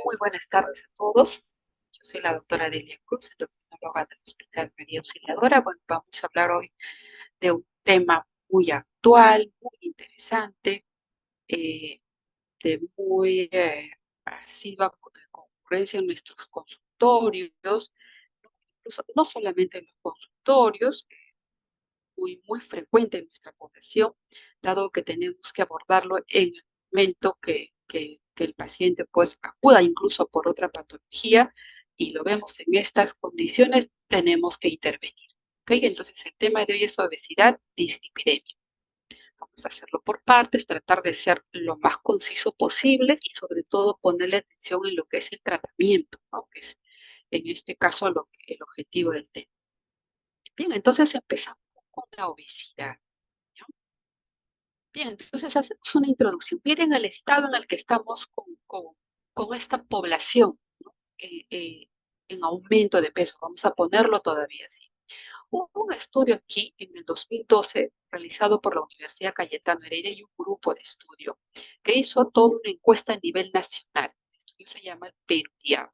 Muy buenas tardes a todos. Yo soy la doctora Delia Cruz, endocrinóloga del Hospital María Auxiliadora. Bueno, vamos a hablar hoy de un tema muy actual, muy interesante, eh, de muy asidua concurrencia en nuestros consultorios, incluso no solamente en los consultorios, muy frecuente en nuestra población, dado que tenemos que abordarlo en el momento que el paciente pues acuda incluso por otra patología y lo vemos en estas condiciones, tenemos que intervenir. ¿Okay? Entonces el tema de hoy es obesidad, dislipidemia. Vamos a hacerlo por partes, tratar de ser lo más conciso posible y sobre todo ponerle atención en lo que es el tratamiento, ¿no? Que es en este caso el objetivo del tema. Bien, entonces empezamos con la obesidad. Bien, entonces hacemos una introducción. Miren el estado en el que estamos con esta población, ¿no? En aumento de peso, vamos a ponerlo todavía así. Hubo un estudio aquí en el 2012 realizado por la Universidad Cayetano Heredia y un grupo de estudio que hizo toda una encuesta a nivel nacional. El estudio se llama el PERUDIA,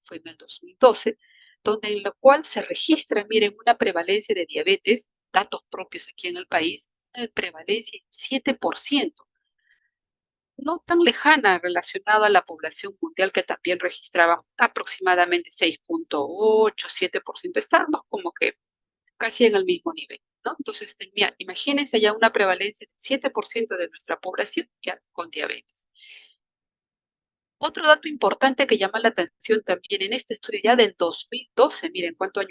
fue en el 2012, donde en lo cual se registra, miren, una prevalencia de diabetes, datos propios aquí en el país, una prevalencia en 7%, no tan lejana relacionada a la población mundial que también registraba aproximadamente 6,8, 7%, estábamos como que casi en el mismo nivel, ¿no? Entonces, imagínense ya una prevalencia del 7% de nuestra población ya con diabetes. Otro dato importante que llama la atención también en este estudio ya del 2012, miren cuántos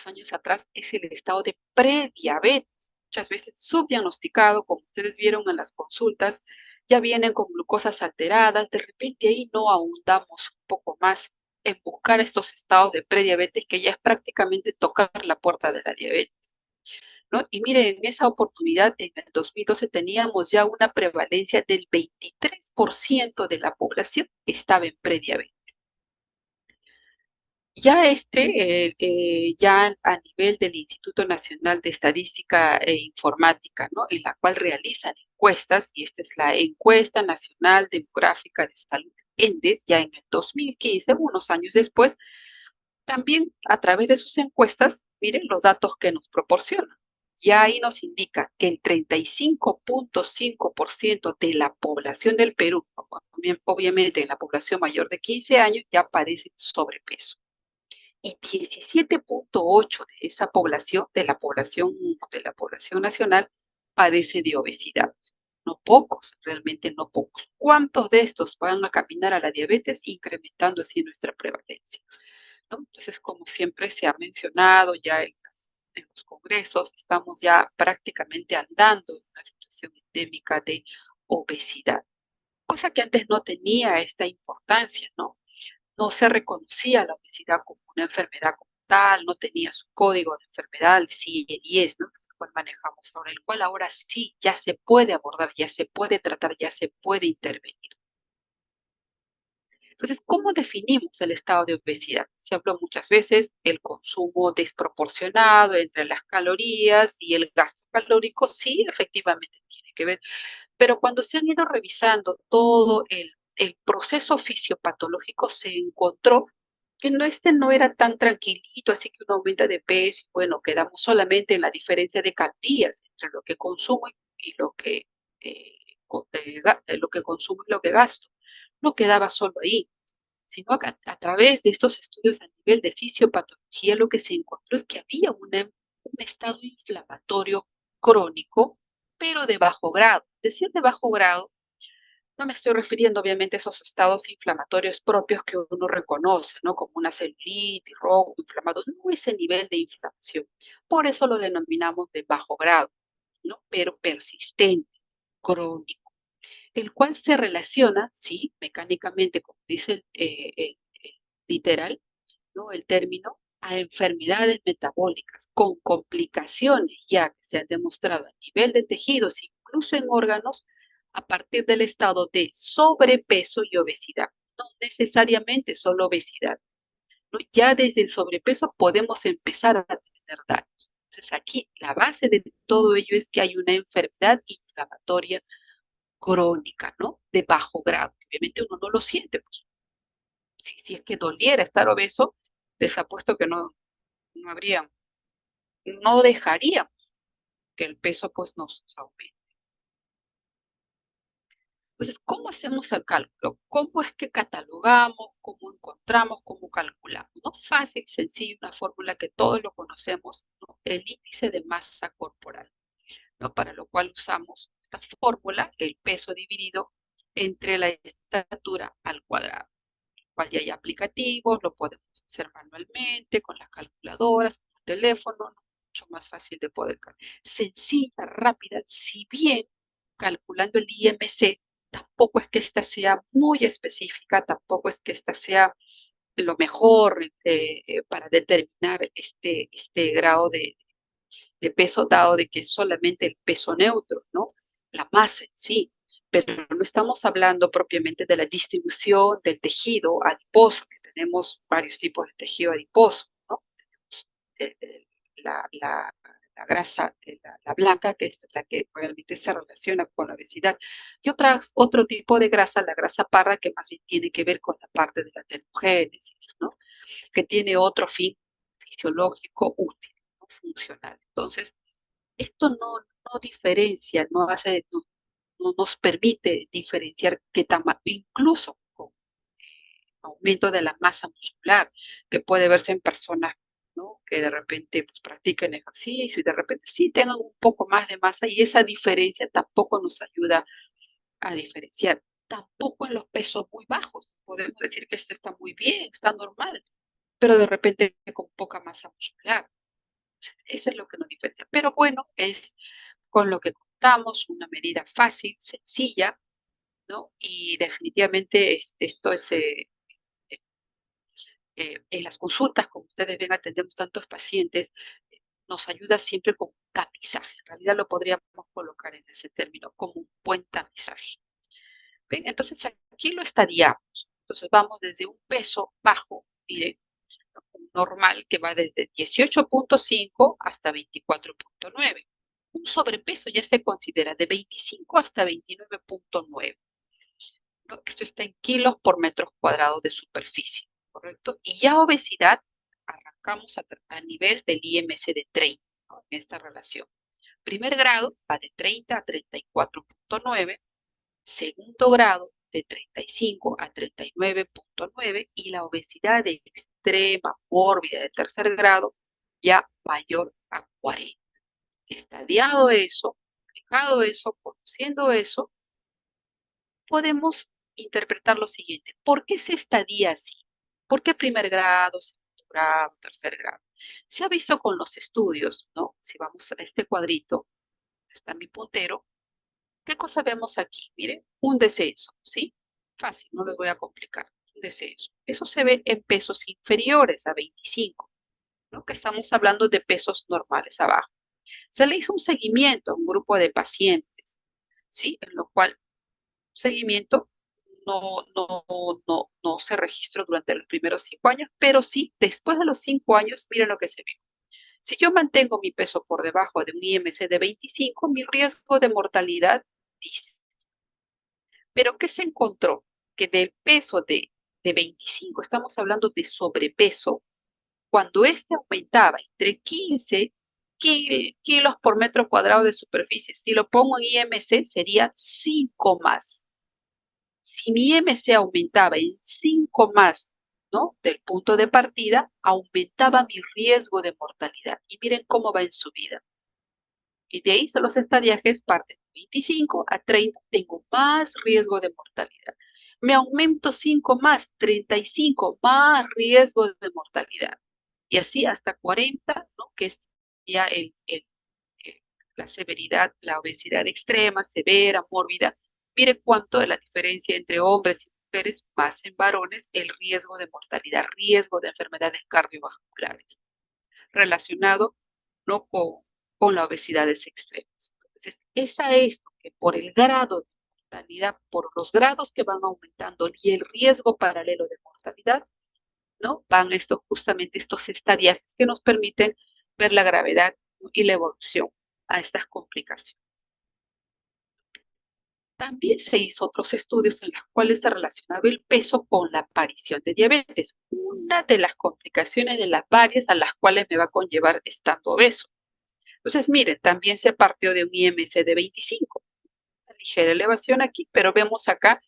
años atrás, es el estado de prediabetes, muchas veces subdiagnosticado, como ustedes vieron en las consultas, ya vienen con glucosas alteradas, de repente ahí no ahondamos un poco más en buscar estos estados de prediabetes que ya es prácticamente tocar la puerta de la diabetes, ¿no? Y miren, en esa oportunidad, en el 2012 teníamos ya una prevalencia del 23% de la población que estaba en prediabetes. Ya a nivel del Instituto Nacional de Estadística e Informática, ¿no? En la cual realizan encuestas, y esta es la Encuesta Nacional Demográfica de Salud, ENDES, ya en el 2015, unos años después, también a través de sus encuestas, miren los datos que nos proporcionan. Ya ahí nos indica que el 35,5% de la población del Perú, obviamente en la población mayor de 15 años, ya padece sobrepeso y 17,8 de esa población, de la población nacional, padece de obesidad. No pocos, realmente no pocos. ¿Cuántos de estos van a caminar a la diabetes, incrementando así nuestra prevalencia? ¿No? Entonces, como siempre se ha mencionado ya en los congresos, estamos ya prácticamente andando en una situación endémica de obesidad, cosa que antes no tenía esta importancia, ¿no? No se reconocía la obesidad como una enfermedad como tal, no tenía su código de enfermedad, el CIE-10, ¿no? El cual manejamos ahora, el cual ahora sí ya se puede abordar, ya se puede tratar, ya se puede intervenir. Entonces, ¿cómo definimos el estado de obesidad? Se habló muchas veces el consumo desproporcionado entre las calorías y el gasto calórico, sí, efectivamente tiene que ver, pero cuando se han ido revisando todo el proceso fisiopatológico, se encontró que no era tan tranquilito, así que uno aumenta de peso, y bueno, quedamos solamente en la diferencia de calorías entre lo que consumo y eh, lo que consumo y lo que gasto. No quedaba solo ahí, sino que a través de estos estudios a nivel de fisiopatología lo que se encontró es que había un estado inflamatorio crónico, pero de bajo grado. Decir de bajo grado, no me estoy refiriendo obviamente a esos estados inflamatorios propios que uno reconoce, ¿no? Como una celulitis, rojo, inflamado, no ese nivel de inflamación. Por eso lo denominamos de bajo grado, ¿no? Pero persistente, crónico, el cual se relaciona, sí, mecánicamente, como dice literal, ¿no? El término, a enfermedades metabólicas con complicaciones ya que se han demostrado a nivel de tejidos, incluso en órganos, a partir del estado de sobrepeso y obesidad. No necesariamente solo obesidad, ¿no? Ya desde el sobrepeso podemos empezar a tener daños. Entonces aquí la base de todo ello es que hay una enfermedad inflamatoria crónica, ¿no? De bajo grado. Obviamente uno no lo siente, pues. Si es que doliera estar obeso, les apuesto que no habría, no dejaríamos que el peso pues nos aumente. Entonces, ¿cómo hacemos el cálculo? ¿Cómo es que catalogamos? ¿Cómo encontramos? ¿Cómo calculamos? ¿No? Fácil, sencillo, una fórmula que todos lo conocemos, ¿no? El índice de masa corporal, ¿no? Para lo cual usamos esta fórmula, el peso dividido entre la estatura al cuadrado. Cual ya hay aplicativos, lo podemos hacer manualmente, con las calculadoras, con el teléfono, ¿no? Mucho más fácil de poder calcular. Sencilla, rápida, si bien calculando el IMC, tampoco es que esta sea muy específica, tampoco es que esta sea lo mejor para determinar este grado de peso, dado de que es solamente el peso neutro, ¿no? La masa en sí, pero no estamos hablando propiamente de la distribución del tejido adiposo, que tenemos varios tipos de tejido adiposo, ¿no? Tenemos la grasa, la blanca, que es la que realmente se relaciona con la obesidad, y otro tipo de grasa, la grasa parda, que más bien tiene que ver con la parte de la termogénesis, ¿no? Que tiene otro fin fisiológico útil, ¿no? Funcional. Entonces, esto no diferencia, no nos permite diferenciar qué tamaño, incluso con aumento de la masa muscular, que puede verse en personas, ¿no? Que de repente pues, practiquen ejercicio y de repente sí tengan un poco más de masa y esa diferencia tampoco nos ayuda a diferenciar. Tampoco en los pesos muy bajos. Podemos decir que esto está muy bien, está normal, pero de repente con poca masa muscular. Eso es lo que nos diferencia. Pero bueno, es con lo que contamos, una medida fácil, sencilla, ¿no? Y definitivamente esto es, en las consultas, como ustedes ven, atendemos tantos pacientes, nos ayuda siempre con un tamizaje. En realidad lo podríamos colocar en ese término, como un buen tamizaje. ¿Ven? Entonces aquí lo estaríamos. Entonces vamos desde un peso bajo, mire, normal, que va desde 18.5 hasta 24.9. Un sobrepeso ya se considera de 25 hasta 29.9. ¿No? Esto está en kilos por metros cuadrados de superficie, ¿correcto? Y ya obesidad, arrancamos a nivel del IMC de 30, ¿no? En esta relación. Primer grado va de 30 a 34.9, segundo grado de 35 a 39.9 y la obesidad de extrema mórbida de tercer grado ya mayor a 40. Estadiado eso, aplicado eso, conociendo eso, podemos interpretar lo siguiente. ¿Por qué se estadia así? ¿Por qué primer grado, segundo grado, tercer grado? Se ha visto con los estudios, ¿no? Si vamos a este cuadrito, está mi puntero, ¿qué cosa vemos aquí? Miren, un descenso, ¿sí? Fácil, no les voy a complicar. Un descenso. Eso se ve en pesos inferiores a 25, ¿no? Que estamos hablando de pesos normales abajo. Se le hizo un seguimiento a un grupo de pacientes, ¿sí? En lo cual seguimiento no se registró durante los primeros 5 años, pero sí, después de los 5 años, miren lo que se vio. Si yo mantengo mi peso por debajo de un IMC de 25, mi riesgo de mortalidad dice. Pero ¿qué se encontró? Que del peso de 25, estamos hablando de sobrepeso, cuando este aumentaba entre 15 kilos por metro cuadrado de superficie, si lo pongo en IMC sería 5 más. Si mi IMC aumentaba en 5 más, ¿no? Del punto de partida, aumentaba mi riesgo de mortalidad. Y miren cómo va en su vida. Y de ahí los estadiajes parten de 25 a 30, tengo más riesgo de mortalidad. Me aumento 5 más, 35, más riesgo de mortalidad. Y así hasta 40, ¿no? Que es ya la severidad, la obesidad extrema, severa, mórbida. Mire cuánto de la diferencia entre hombres y mujeres, más en varones, el riesgo de mortalidad, riesgo de enfermedades cardiovasculares, relacionado no con la obesidad extremas. Entonces, esa es que por el grado de mortalidad, por los grados que van aumentando y el riesgo paralelo de mortalidad, ¿no? Van justamente estos estadiajes que nos permiten ver la gravedad y la evolución a estas complicaciones. También se hizo otros estudios en los cuales se relacionaba el peso con la aparición de diabetes, una de las complicaciones de las varias a las cuales me va a conllevar estando obeso. Entonces, mire, también se partió de un IMC de 25, una ligera elevación aquí, pero vemos acá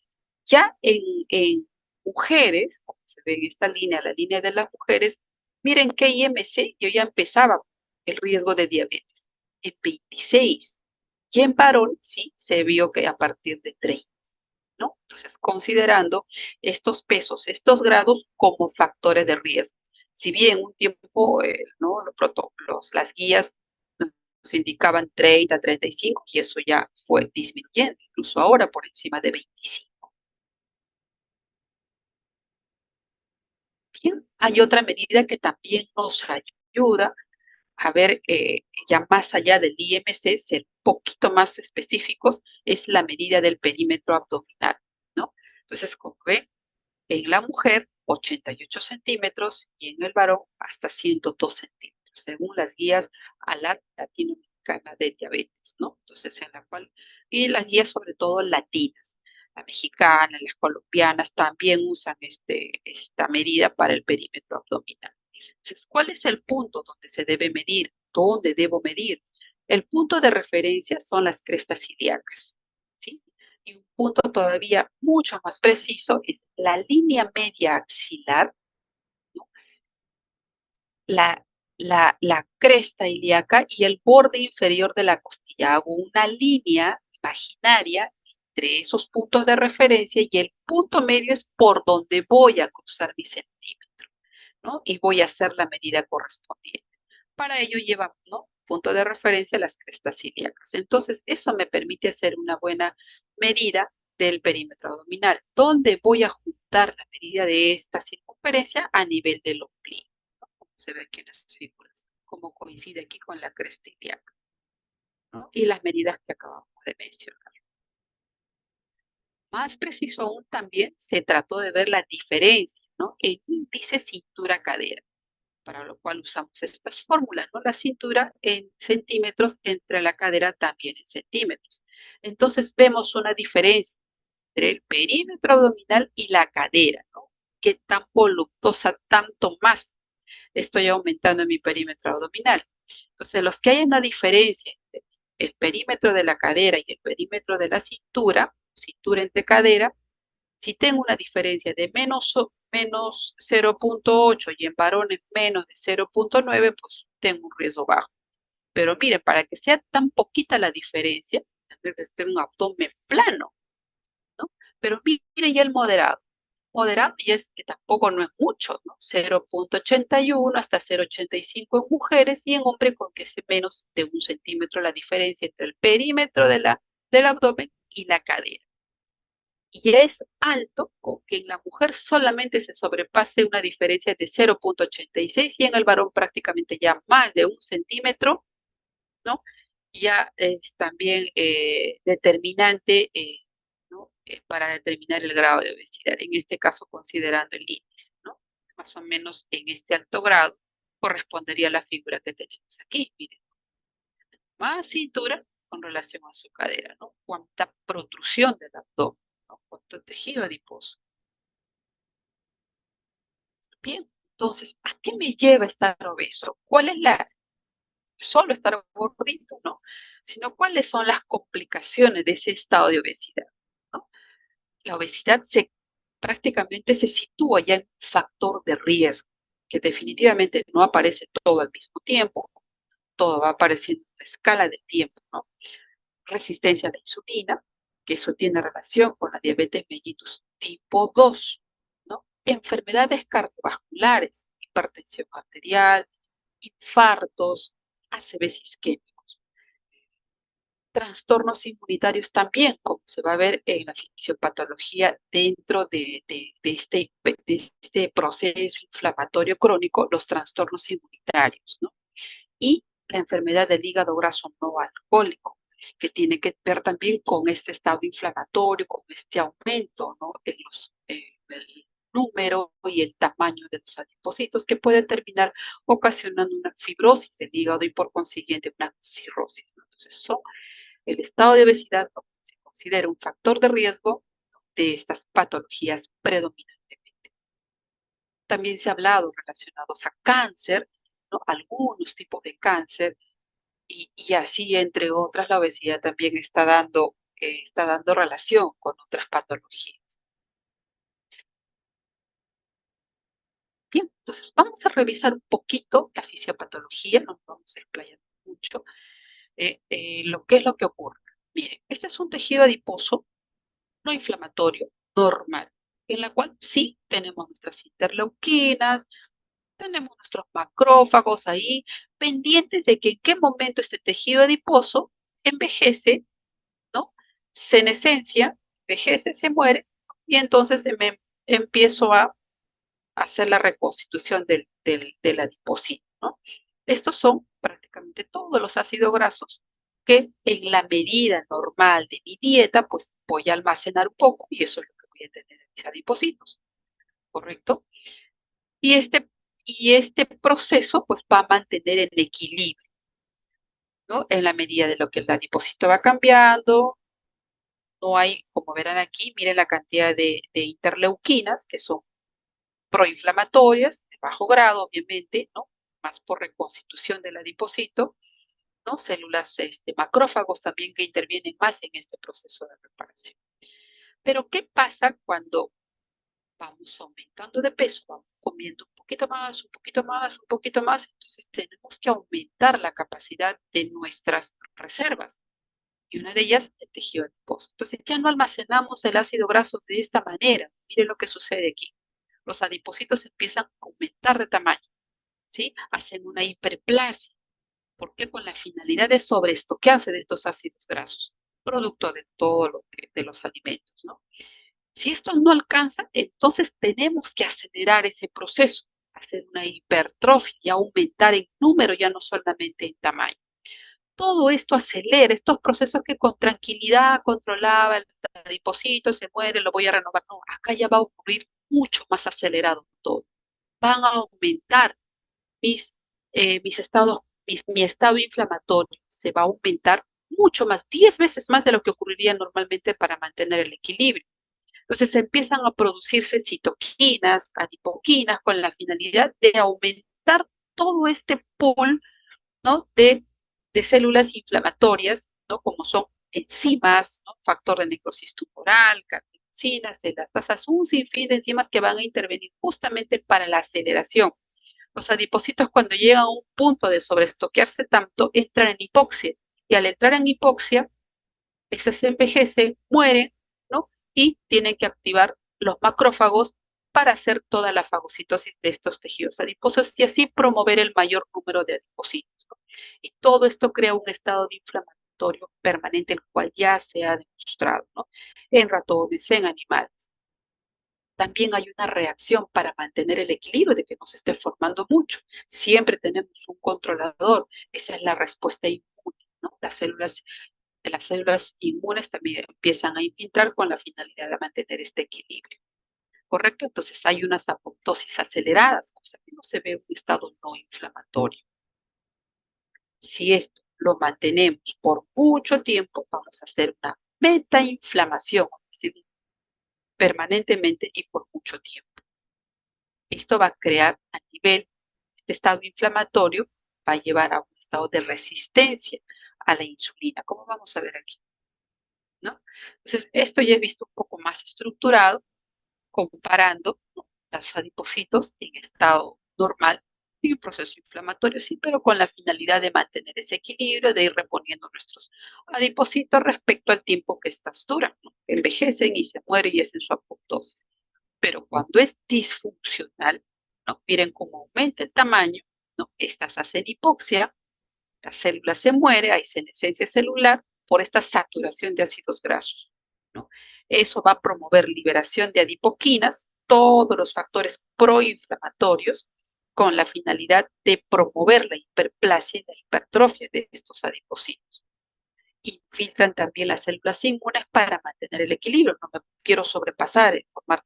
ya en mujeres, como se ve en esta línea, la línea de las mujeres, miren qué IMC yo ya empezaba el riesgo de diabetes en 26. Y en varón sí se vio que a partir de 30, ¿no? Entonces, considerando estos pesos, estos grados como factores de riesgo. Si bien un tiempo, ¿no? Los protocolos, las guías nos indicaban 30, 35, y eso ya fue disminuyendo, incluso ahora por encima de 25. Bien, hay otra medida que también nos ayuda a ver, ya más allá del IMC, ser un poquito más específicos, es la medida del perímetro abdominal, ¿no? Entonces, como ven, en la mujer 88 centímetros y en el varón hasta 102 centímetros, según las guías a la latinoamericana de diabetes, ¿no? Entonces, en la cual, y las guías sobre todo latinas, la mexicana, las colombianas también usan esta medida para el perímetro abdominal. Entonces, ¿cuál es el punto donde se debe medir? ¿Dónde debo medir? El punto de referencia son las crestas ilíacas, ¿sí? Y un punto todavía mucho más preciso es la línea media axilar, ¿no? la, la cresta ilíaca y el borde inferior de la costilla. Hago una línea imaginaria entre esos puntos de referencia y el punto medio es por donde voy a cruzar mi centímetro, ¿no? Y voy a hacer la medida correspondiente. Para ello lleva, ¿no? Punto de referencia las crestas ilíacas. Entonces, eso me permite hacer una buena medida del perímetro abdominal, donde voy a juntar la medida de esta circunferencia a nivel del ombligo, ¿no? Como se ve aquí en las figuras, como coincide aquí con la cresta ilíaca, ¿no? Y las medidas que acabamos de mencionar. Más preciso aún también se trató de ver la diferencia, ¿no? El índice cintura-cadera, para lo cual usamos estas fórmulas, ¿no? La cintura en centímetros, entre la cadera también en centímetros. Entonces vemos una diferencia entre el perímetro abdominal y la cadera, ¿no? ¿Qué tan voluptuosa, tanto más estoy aumentando en mi perímetro abdominal? Entonces, los que hay una diferencia entre el perímetro de la cadera y el perímetro de la cintura, cintura entre cadera, si tengo una diferencia de menos 0,8 y en varones menos de 0,9, pues tengo un riesgo bajo. Pero mire, para que sea tan poquita la diferencia, tendré que tener un abdomen plano, ¿no? Pero mire ya el moderado. Moderado y es que tampoco no es mucho, ¿no? 0,81 hasta 0,85 en mujeres y en hombres con que es menos de 1 centímetro la diferencia entre el perímetro del abdomen y la cadera. Y es alto con que en la mujer solamente se sobrepase una diferencia de 0,86 y en el varón prácticamente ya más de 1 centímetro, ¿no? Ya es también determinante, ¿no? Para determinar el grado de obesidad, en este caso considerando el índice, ¿no? Más o menos en este alto grado correspondería a la figura que tenemos aquí, miren, más cintura con relación a su cadera, ¿no? Cuánta protrusión del abdomen, ¿no? Cuánto tejido adiposo. Bien, entonces, ¿a qué me lleva estar obeso? ¿Cuál es solo estar gordito, no? Sino cuáles son las complicaciones de ese estado de obesidad, ¿no? La obesidad prácticamente se sitúa ya en un factor de riesgo, que definitivamente no aparece todo al mismo tiempo, todo va apareciendo en la escala de tiempo, ¿no? Resistencia a la insulina, que eso tiene relación con la diabetes mellitus tipo 2, ¿no? Enfermedades cardiovasculares, hipertensión arterial, infartos, ACVs isquémicos. Trastornos inmunitarios también, como se va a ver en la fisiopatología dentro de este proceso inflamatorio crónico, los trastornos inmunitarios, ¿no? Y la enfermedad del hígado graso no alcohólico, que tiene que ver también con este estado inflamatorio, con este aumento, ¿no? El número y el tamaño de los adipocitos, que puede terminar ocasionando una fibrosis del hígado y por consiguiente una cirrosis, ¿no? Entonces, son el estado de obesidad se considera un factor de riesgo de estas patologías predominantemente. También se ha hablado relacionados a cáncer, ¿no? Algunos tipos de cáncer, y así, entre otras, la obesidad también está dando relación con otras patologías. Bien, entonces vamos a revisar un poquito la fisiopatología, no nos vamos a explayar mucho, lo que es lo que ocurre. Miren, este es un tejido adiposo no inflamatorio normal, en la cual sí tenemos nuestras interleuquinas, tenemos nuestros macrófagos ahí, pendientes de que en qué momento este tejido adiposo envejece, ¿no? Senescencia, envejece, se muere, y entonces empiezo a hacer la reconstitución del adipocito, ¿no? Estos son prácticamente todos los ácidos grasos que en la medida normal de mi dieta, pues voy a almacenar un poco y eso es lo que voy a tener en mis adipocitos, ¿correcto? Y este proceso pues va a mantener el equilibrio, ¿no? En la medida de lo que el adipocito va cambiando, no hay, como verán aquí, miren la cantidad de interleuquinas, que son proinflamatorias, de bajo grado, obviamente, ¿no? Más por reconstitución del adipocito, ¿no? Células macrófagos también que intervienen más en este proceso de reparación. Pero, ¿qué pasa cuando vamos aumentando de peso, vamos comiendo un poquito más, un poquito más, un poquito más? Entonces tenemos que aumentar la capacidad de nuestras reservas. Y una de ellas, el tejido adiposo. Entonces ya no almacenamos el ácido graso de esta manera. Miren lo que sucede aquí. Los adipocitos empiezan a aumentar de tamaño, ¿sí? Hacen una hiperplasia. ¿Por qué? Con la finalidad de sobreestoquearse de estos ácidos grasos, producto de todo de los alimentos, ¿no? Si esto no alcanza, entonces tenemos que acelerar ese proceso, hacer una hipertrofia y aumentar en número, ya no solamente en tamaño. Todo esto acelera estos procesos que con tranquilidad controlaba el adipocito, se muere, lo voy a renovar. No, acá ya va a ocurrir mucho más acelerado todo. Van a aumentar mis estados, mi estado inflamatorio se va a aumentar mucho más, 10 veces más de lo que ocurriría normalmente para mantener el equilibrio. Entonces empiezan a producirse citoquinas, adipoquinas, con la finalidad de aumentar todo este pool, ¿no? de células inflamatorias, ¿no? Como son enzimas, ¿no? Factor de necrosis tumoral, catequinas, elastasas, un sinfín de enzimas que van a intervenir justamente para la aceleración. Los adipocitos, cuando llegan a un punto de sobreestoquearse tanto, entran en hipoxia, y al entrar en hipoxia, esas se envejecen, mueren, ¿no? Y tienen que activar los macrófagos para hacer toda la fagocitosis de estos tejidos adiposos y así promover el mayor número de adipocitos, ¿no? Y todo esto crea un estado de inflamatorio permanente, el cual ya se ha demostrado, ¿no? En ratones, en animales. También hay una reacción para mantener el equilibrio de que no se esté formando mucho. Siempre tenemos un controlador. Esa es la respuesta inmune, ¿no? Las células inmunes también empiezan a infiltrar con la finalidad de mantener este equilibrio. ¿Correcto? Entonces hay unas apoptosis aceleradas, cosa que no se ve en un estado no inflamatorio. Si esto lo mantenemos por mucho tiempo, vamos a hacer una metainflamación, es decir, permanentemente y por mucho tiempo. Esto va a crear a nivel de estado inflamatorio, va a llevar a un estado de resistencia a la insulina, como vamos a ver aquí, ¿no? Entonces, esto ya he visto un poco más estructurado, comparando, ¿no? Los adipocitos en estado normal y un proceso inflamatorio, sí, pero con la finalidad de mantener ese equilibrio, de ir reponiendo nuestros adipocitos respecto al tiempo que estas duran, ¿no? Envejecen y se mueren y es en su apoptosis. Pero cuando es disfuncional, ¿no? Miren cómo aumenta el tamaño, ¿no? Estas hacen hipoxia, la célula se muere, hay senescencia celular por esta saturación de ácidos grasos, ¿no? Eso va a promover liberación de adipoquinas, todos los factores proinflamatorios, con la finalidad de promover la hiperplasia y la hipertrofia de estos adipocitos. Infiltran también las células inmunes para mantener el equilibrio. No me quiero sobrepasar en formar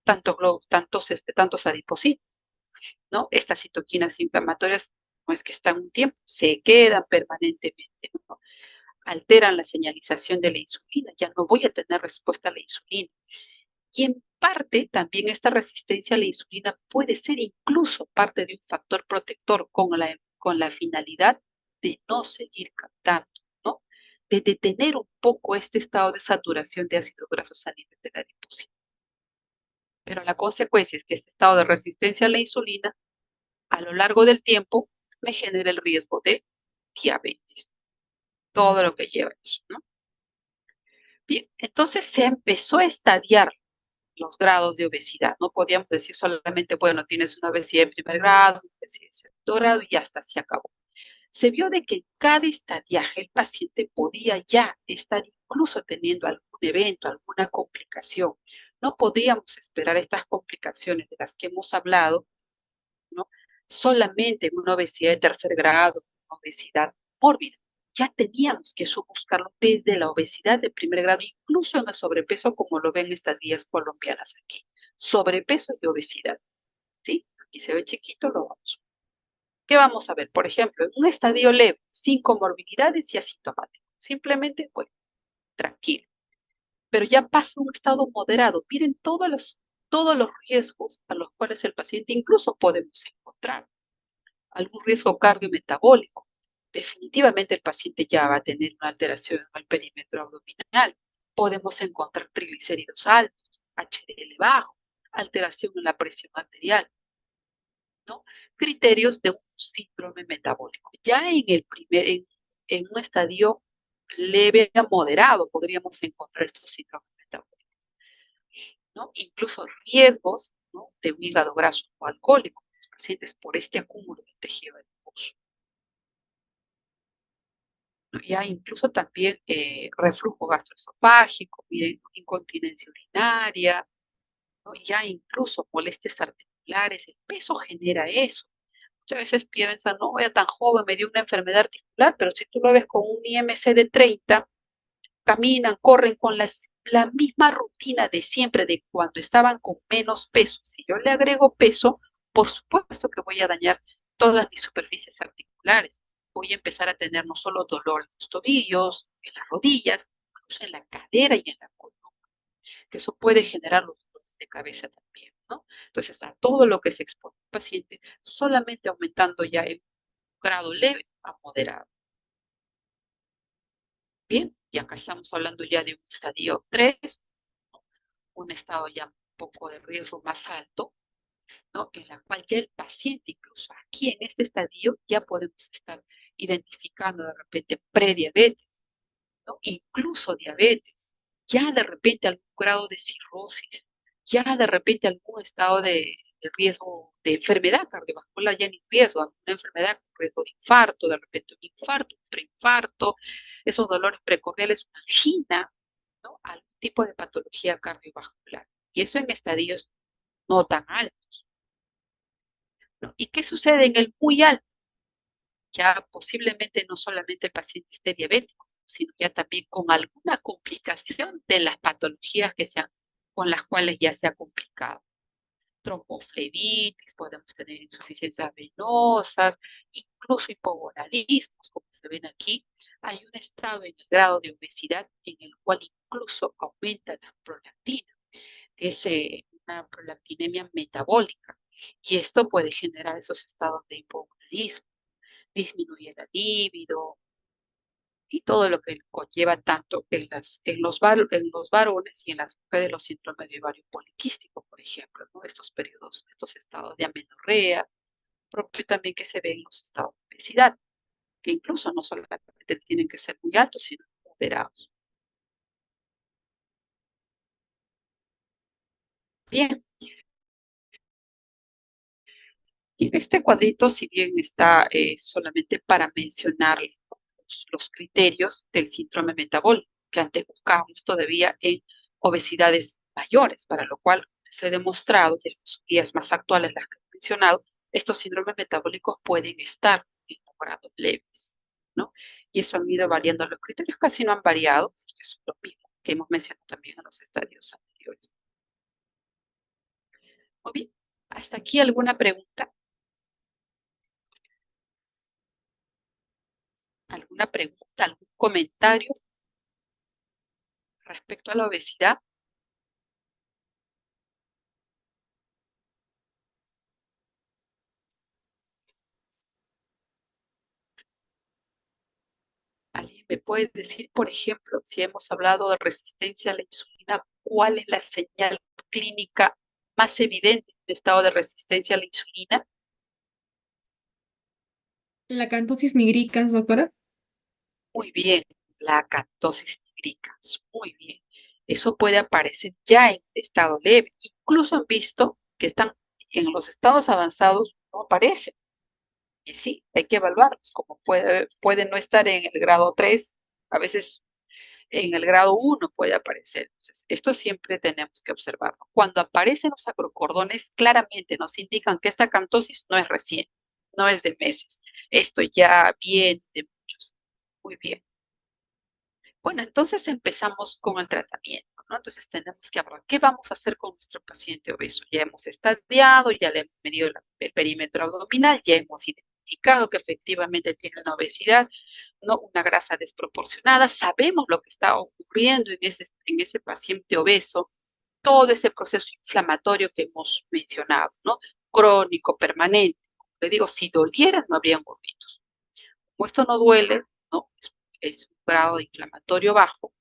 tantos adipocitos, ¿no? Estas citoquinas inflamatorias no es que están un tiempo, se quedan permanentemente, ¿no? alteran la señalización de la insulina, ya no voy a tener respuesta a la insulina. Y en parte también esta resistencia a la insulina puede ser incluso parte de un factor protector con la finalidad de no seguir captando, ¿no? De detener un poco este estado de saturación de ácidos grasos a nivel de la adiposidad. Pero la consecuencia es que este estado de resistencia a la insulina a lo largo del tiempo me genera el riesgo de diabetes, todo lo que lleva eso, ¿no? Bien, entonces se empezó a estadiar los grados de obesidad. No podíamos decir solamente, bueno, tienes una obesidad de primer grado, una obesidad de segundo grado y hasta se acabó. Se vio de que en cada estadiaje el paciente podía ya estar incluso teniendo algún evento, alguna complicación. No podíamos esperar estas complicaciones de las que hemos hablado, ¿no? Solamente en una obesidad de tercer grado, una obesidad mórbida. Ya teníamos que eso buscarlo desde la obesidad de primer grado, incluso en el sobrepeso, como lo ven estas guías colombianas aquí. Sobrepeso y obesidad, ¿sí? Aquí se ve chiquito, lo vamos. ¿Qué vamos a ver? Por ejemplo, en un estadio leve, sin comorbilidades y asintomático. Simplemente, pues, tranquilo. Pero ya pasa un estado moderado. Miren todos los riesgos a los cuales el paciente incluso podemos encontrar algún riesgo cardiometabólico. Definitivamente el paciente ya va a tener una alteración en el perímetro abdominal. Podemos encontrar triglicéridos altos, HDL bajo, alteración en la presión arterial, ¿no? Criterios de un síndrome metabólico. Ya en un estadio leve a moderado podríamos encontrar estos síndromes metabólicos, ¿no? Incluso riesgos, ¿no?, de un hígado graso o alcohólico en los pacientes por este acúmulo de tejido adiposo. Ya incluso también reflujo gastroesofágico, incontinencia urinaria, ¿no? Ya incluso molestias articulares, el peso genera eso. Muchas veces piensan, no, vaya tan joven, me dio una enfermedad articular, pero si tú lo ves con un IMC de 30, caminan, corren con la misma rutina de siempre, de cuando estaban con menos peso. Si yo le agrego peso, por supuesto que voy a dañar todas mis superficies articulares. Voy a empezar a tener no solo dolor en los tobillos, en las rodillas, incluso en la cadera y en la columna, que eso puede generar los dolores de cabeza también, ¿no? Entonces, a todo lo que se expone el paciente, solamente aumentando ya en grado leve a moderado. Bien, y acá estamos hablando ya de un estadio 3, un estado ya un poco de riesgo más alto, ¿no?, en la cual ya el paciente, incluso aquí en este estadio, ya podemos estar identificando de repente prediabetes, ¿no?, incluso diabetes, ya de repente algún grado de cirrosis, ya de repente algún estado de riesgo de enfermedad cardiovascular, ya ni riesgo, alguna enfermedad con riesgo de infarto, de repente un infarto, un preinfarto, esos dolores precordiales, una angina, ¿no?, algún tipo de patología cardiovascular. Y eso en estadios no tan altos, ¿no? ¿Y qué sucede en el muy alto? Ya posiblemente no solamente el paciente esté diabético, sino ya también con alguna complicación de las patologías con las cuales ya se ha complicado. Tromboflebitis, podemos tener insuficiencias venosas, incluso hipogonadismos, como se ven aquí. Hay un estado en el grado de obesidad en el cual incluso aumenta la prolactina, que es una prolactinemia metabólica, y esto puede generar esos estados de hipogonadismo, disminuye la libido y todo lo que conlleva tanto en los varones y en las mujeres los síndromes de ovario poliquístico, por ejemplo, ¿no? Estos periodos, estos estados de amenorrea, propio también que se ve en los estados de obesidad, que incluso no solamente tienen que ser muy altos, sino moderados. Bien, y en este cuadrito, si bien está solamente para mencionar los criterios del síndrome metabólico, que antes buscábamos todavía en obesidades mayores, para lo cual se ha demostrado, y estas son guías más actuales las que he mencionado, estos síndromes metabólicos pueden estar en grados leves, ¿no? Y eso han ido variando los criterios, casi no han variado, que son los mismos que hemos mencionado también en los estadios anteriores. Muy bien, ¿hasta aquí alguna pregunta? ¿Alguna pregunta? comentarios respecto a la obesidad? ¿Alguien me puede decir, por ejemplo, si hemos hablado de resistencia a la insulina, cuál es la señal clínica más evidente de estado de resistencia a la insulina? La acantosis nigricans, doctora. Muy bien, la acatosis nigricans, muy bien. Eso puede aparecer ya en estado leve. Incluso han visto que están en los estados avanzados, no aparece. Y sí, hay que evaluarlos, como puede no estar en el grado 3, a veces en el grado 1 puede aparecer. Entonces, esto siempre tenemos que observarlo. Cuando aparecen los acrocordones, claramente nos indican que esta acantosis no es reciente, no es de meses. Esto ya viene de muchos. Muy bien. Bueno, entonces empezamos con el tratamiento, ¿no? Entonces tenemos que hablar, ¿qué vamos a hacer con nuestro paciente obeso? Ya hemos estadiado, ya le hemos medido el perímetro abdominal, ya hemos identificado que efectivamente tiene una obesidad, ¿no? Una grasa desproporcionada, sabemos lo que está ocurriendo en ese paciente obeso, todo ese proceso inflamatorio que hemos mencionado, ¿no? Crónico, permanente. Le digo, si doliera, no habrían gorditos. Como esto no duele, ¿no? Es un grado de inflamatorio bajo,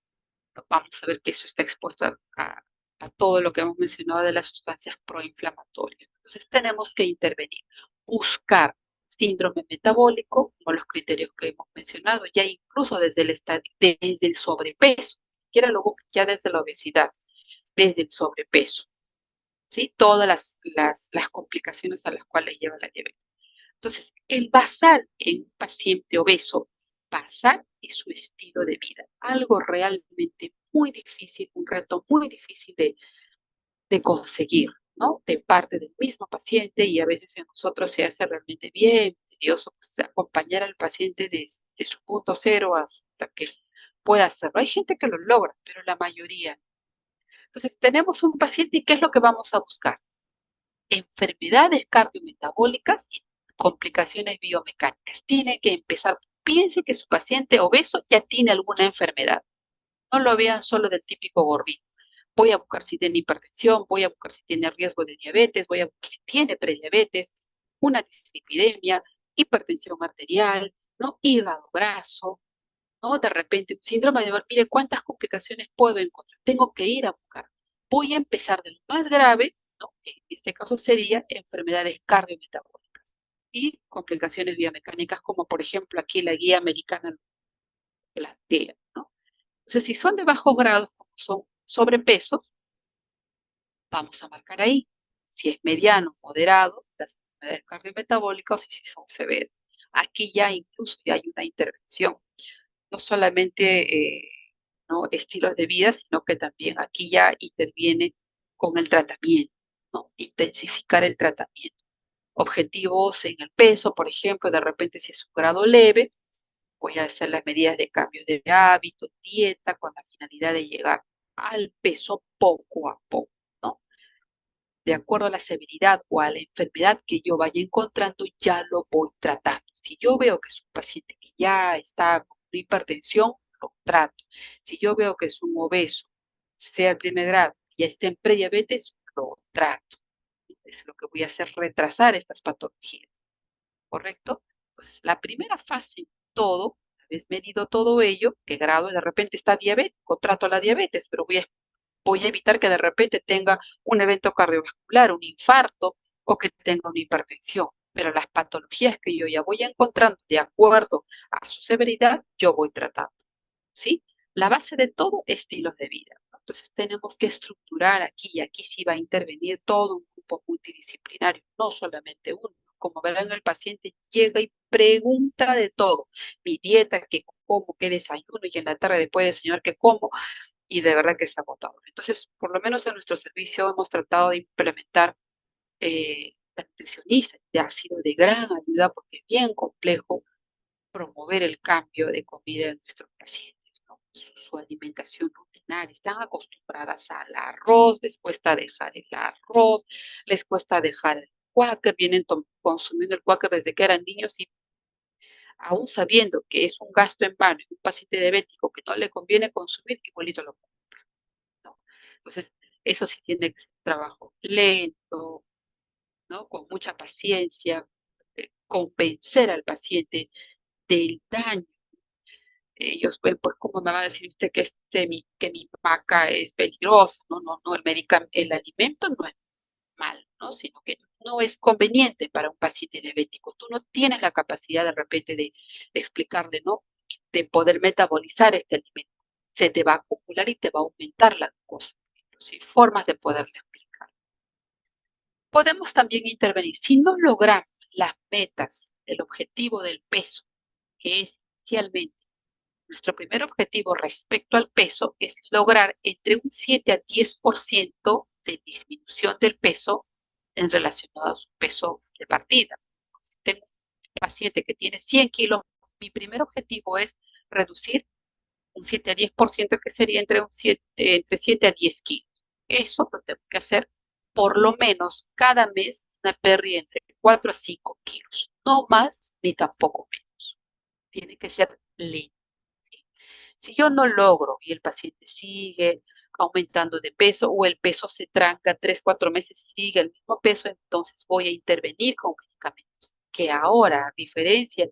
vamos a ver que eso está expuesto a todo lo que hemos mencionado de las sustancias proinflamatorias. Entonces tenemos que intervenir, buscar síndrome metabólico, como los criterios que hemos mencionado, ya incluso desde el sobrepeso, quiera luego ya desde la obesidad, desde el sobrepeso, ¿sí? Todas las complicaciones a las cuales lleva la diabetes. Entonces, el basal en un paciente obeso, basal es su estilo de vida, algo realmente muy difícil, un reto muy difícil de conseguir, ¿no? De parte del mismo paciente y a veces en nosotros se hace realmente bien tedioso pues, acompañar al paciente desde su punto cero hasta que pueda hacerlo. Hay gente que lo logra, pero la mayoría. Entonces, tenemos un paciente y ¿qué es lo que vamos a buscar? Enfermedades cardiometabólicas y complicaciones biomecánicas. Tiene que empezar. Piense que su paciente obeso ya tiene alguna enfermedad. No lo vean solo del típico gordito. Voy a buscar si tiene hipertensión, voy a buscar si tiene riesgo de diabetes, voy a buscar si tiene prediabetes, una dislipidemia, hipertensión arterial, ¿no? Hígado graso, ¿no? De repente, un síndrome de Barber, mire cuántas complicaciones puedo encontrar. Tengo que ir a buscar. Voy a empezar de lo más grave, ¿no? En este caso sería enfermedades cardiometabólicas y complicaciones biomecánicas, como por ejemplo aquí la guía americana plantea, ¿no? Entonces, si son de bajo grado, como son sobrepesos, vamos a marcar ahí. Si es mediano, moderado, las enfermedades cardiometabólicas y si son severas. Aquí ya incluso ya hay una intervención no solamente ¿no? estilos de vida, sino que también aquí ya interviene con el tratamiento, ¿no? Intensificar el tratamiento. Objetivos en el peso, por ejemplo, de repente si es un grado leve, voy a hacer las medidas de cambio de hábito, dieta, con la finalidad de llegar al peso poco a poco, ¿no? De acuerdo a la severidad o a la enfermedad que yo vaya encontrando, ya lo voy tratando. Si yo veo que es un paciente que ya está con hipertensión, lo trato. Si yo veo que es un obeso, sea el primer grado, ya está en prediabetes, lo trato. Es lo que voy a hacer, retrasar estas patologías, ¿correcto? Pues la primera fase en todo, una vez medido todo ello, qué grado de repente está diabético, trato la diabetes, pero voy a evitar que de repente tenga un evento cardiovascular, un infarto o que tenga una hipertensión. Pero las patologías que yo ya voy encontrando de acuerdo a su severidad, yo voy tratando. ¿Sí? La base de todo, estilos de vida. Entonces tenemos que estructurar aquí y aquí sí va a intervenir todo un grupo multidisciplinario, no solamente uno. Como verán, el paciente llega y pregunta de todo. Mi dieta, qué como, qué desayuno y en la tarde después de señor, qué como y de verdad que es agotador. Entonces, por lo menos en nuestro servicio hemos tratado de implementar la nutricionista, que ha sido de gran ayuda porque es bien complejo promover el cambio de comida en nuestros pacientes, ¿no? Su alimentación rutinaria, están acostumbradas al arroz, les cuesta dejar el arroz, les cuesta dejar el cuáquer, vienen consumiendo el cuáquer desde que eran niños y aún sabiendo que es un gasto en vano en un paciente diabético que no le conviene consumir, igualito lo compra, ¿no? Entonces, eso sí tiene que ser trabajo lento, ¿no? Con mucha paciencia, convencer al paciente del daño. Ellos ven, pues, ¿cómo me va a decir usted que, que mi maca es peligrosa? No, no, no, el alimento no es mal, ¿no? Sino que no es conveniente para un paciente diabético. Tú no tienes la capacidad de repente de explicarle, ¿no? De poder metabolizar este alimento. Se te va a acumular y te va a aumentar la glucosa. ¿Sí? Formas de poderle explicar. Podemos también intervenir. Si no logramos las metas, el objetivo del peso, que es inicialmente nuestro primer objetivo respecto al peso, es lograr entre un 7 a 10% de disminución del peso en relación a su peso de partida. Si tengo un paciente que tiene 100 kilos, mi primer objetivo es reducir un 7 a 10%, que sería entre 7 a 10 kilos. Eso lo tengo que hacer por lo menos cada mes, una pérdida entre 4 a 5 kilos, no más ni tampoco menos. Tiene que ser lento. Si yo no logro y el paciente sigue aumentando de peso o el peso se tranca 3, 4 meses, sigue el mismo peso, entonces voy a intervenir con medicamentos que ahora, a diferencia,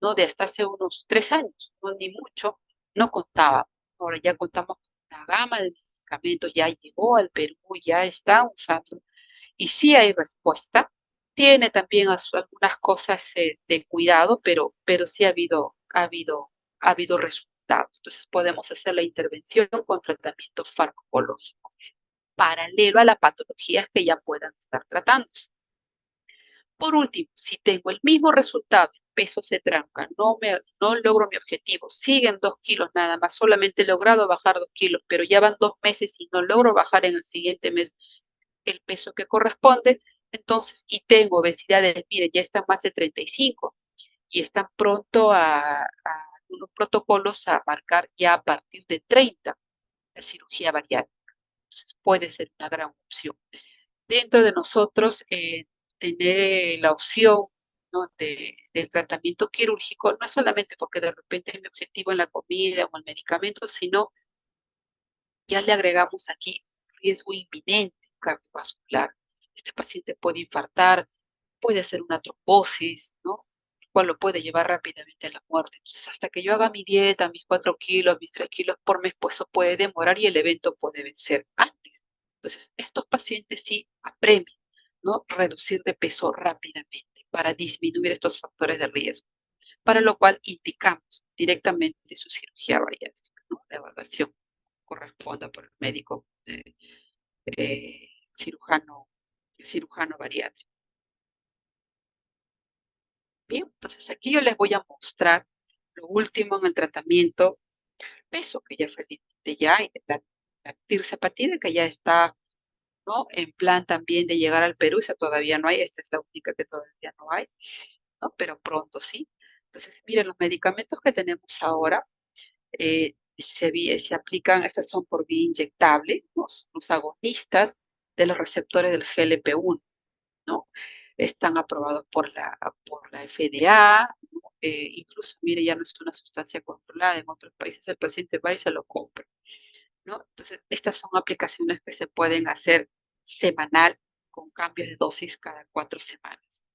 ¿no?, de hasta hace unos 3 años, no ni mucho, no contaba. Ahora ya contamos con una gama de medicamentos, ya llegó al Perú, ya está usando y sí hay respuesta. Tiene también algunas cosas de cuidado, pero sí ha habido resultados. Entonces podemos hacer la intervención con tratamiento farmacológico paralelo a las patologías que ya puedan estar tratándose. Por último, si tengo el mismo resultado, el peso se tranca, no logro mi objetivo, siguen 2 kilos nada más, solamente he logrado bajar 2 kilos, pero ya van 2 meses y no logro bajar en el siguiente mes el peso que corresponde, entonces, y tengo obesidades, mire, ya están más de 35 y están pronto a unos protocolos a marcar ya a partir de 30 la cirugía bariátrica. Entonces, puede ser una gran opción. Dentro de nosotros, tener la opción, ¿no?, del tratamiento quirúrgico, no es solamente porque de repente es mi objetivo en la comida o el medicamento, sino ya le agregamos aquí riesgo inminente cardiovascular. Este paciente puede infartar, puede hacer una trombosis, ¿no?, el cual lo puede llevar rápidamente a la muerte. Entonces, hasta que yo haga mi dieta, mis 4 kilos, mis 3 kilos por mes, pues eso puede demorar y el evento puede vencer antes. Entonces, estos pacientes sí apremian, ¿no?, reducir de peso rápidamente para disminuir estos factores de riesgo, para lo cual indicamos directamente su cirugía bariátrica, ¿no?, la evaluación corresponda por el médico cirujano, cirujano bariátrico. Bien, entonces aquí yo les voy a mostrar lo último en el tratamiento peso, que ya felizmente ya hay, la tirzepatida, que ya está, ¿no?, en plan también de llegar al Perú, esa todavía no hay, esta es la única que todavía no hay, ¿no?, pero pronto sí. Entonces, miren, los medicamentos que tenemos ahora se aplican, estas son por vía inyectable, ¿no?, los agonistas de los receptores del GLP-1, ¿no? Están aprobados por la FDA, ¿no? Incluso, mire, ya no es una sustancia controlada, en otros países el paciente va y se lo compra, ¿no? Entonces, estas son aplicaciones que se pueden hacer semanal con cambios de dosis cada 4 semanas.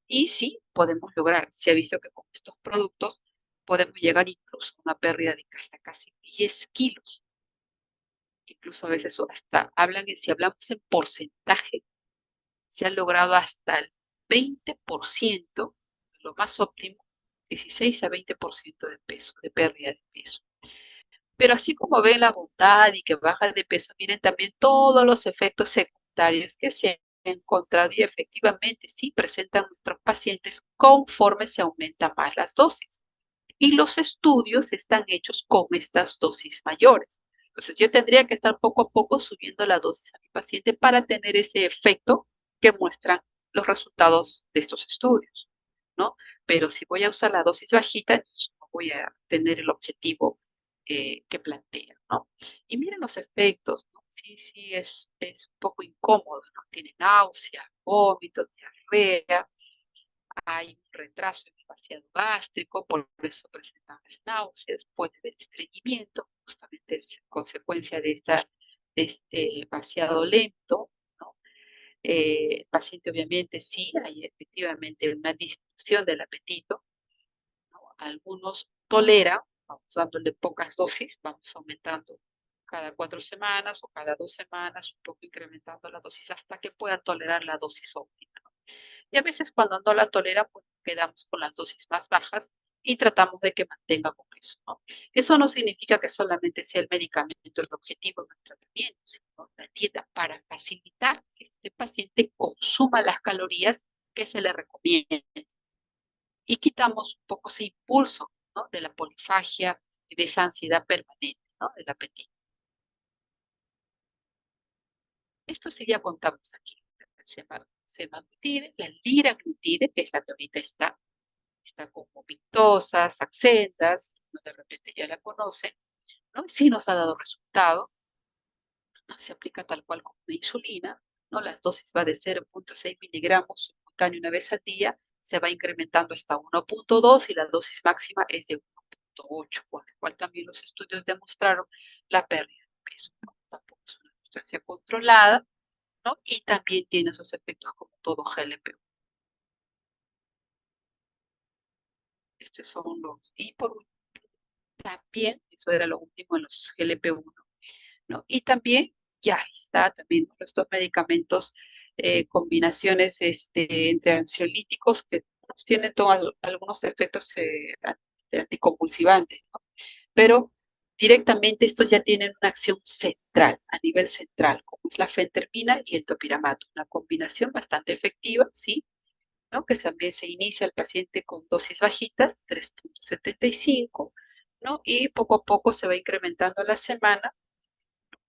Y sí, podemos lograr, se ha visto que con estos productos podemos llegar incluso a una pérdida de hasta casi 10 kilos. Incluso a veces hasta si hablamos en porcentaje, se ha logrado hasta el 20%, lo más óptimo, 16 a 20% de peso, de pérdida de peso. Pero así como ven la bondad y que baja de peso, miren también todos los efectos secundarios que se han encontrado y efectivamente sí presentan nuestros pacientes conforme se aumentan más las dosis. Y los estudios están hechos con estas dosis mayores. Entonces yo tendría que estar poco a poco subiendo la dosis a mi paciente para tener ese efecto que muestran los resultados de estos estudios, ¿no? Pero si voy a usar la dosis bajita, entonces no voy a tener el objetivo que plantea, ¿no? Y miren los efectos, ¿no? Sí, sí, es un poco incómodo, ¿no? Tiene náuseas, vómitos, diarrea, hay un retraso en el vaciado gástrico, por eso presentan las náuseas, puede haber estreñimiento, justamente es consecuencia de este vaciado lento, ¿no? El paciente obviamente sí hay efectivamente una disminución del apetito, ¿no? Algunos toleran, vamos dándole pocas dosis, vamos aumentando cada 4 semanas o cada 2 semanas, un poco incrementando la dosis hasta que puedan tolerar la dosis óptima. Y a veces cuando no la toleran, pues quedamos con las dosis más bajas y tratamos de que mantenga con eso, ¿no? Eso no significa que solamente sea el medicamento el objetivo del tratamiento, sino la dieta para facilitar que este paciente consuma las calorías que se le recomienda y quitamos un poco ese impulso, ¿no? De la polifagia y de esa ansiedad permanente, ¿no? Del apetito. Esto sí ya contamos aquí. Semaglutide, la liraglutide, que es la que ahorita está como Victoza, Saxendas, de repente ya la conocen, ¿no? Sí nos ha dado resultado, ¿no? Se aplica tal cual como una insulina, ¿no? Las dosis va de 0,6 miligramos subcutáneo una vez al día, se va incrementando hasta 1,2 y la dosis máxima es de 1,8, por lo cual también los estudios demostraron la pérdida de peso, ¿no? Tampoco es una sustancia controlada, ¿no? Y también tiene esos efectos como todo GLP-1. Estos son los, y por también, eso era lo último en los GLP-1, ¿no? Y también ya está también estos medicamentos, combinaciones entre ansiolíticos que tienen algunos efectos anticonvulsivantes, ¿no? Pero directamente estos ya tienen una acción central, a nivel central, como es la fentermina y el topiramato, una combinación bastante efectiva, ¿sí? ¿No? Que también se inicia el paciente con dosis bajitas, 3,75, ¿no? Y poco a poco se va incrementando a la semana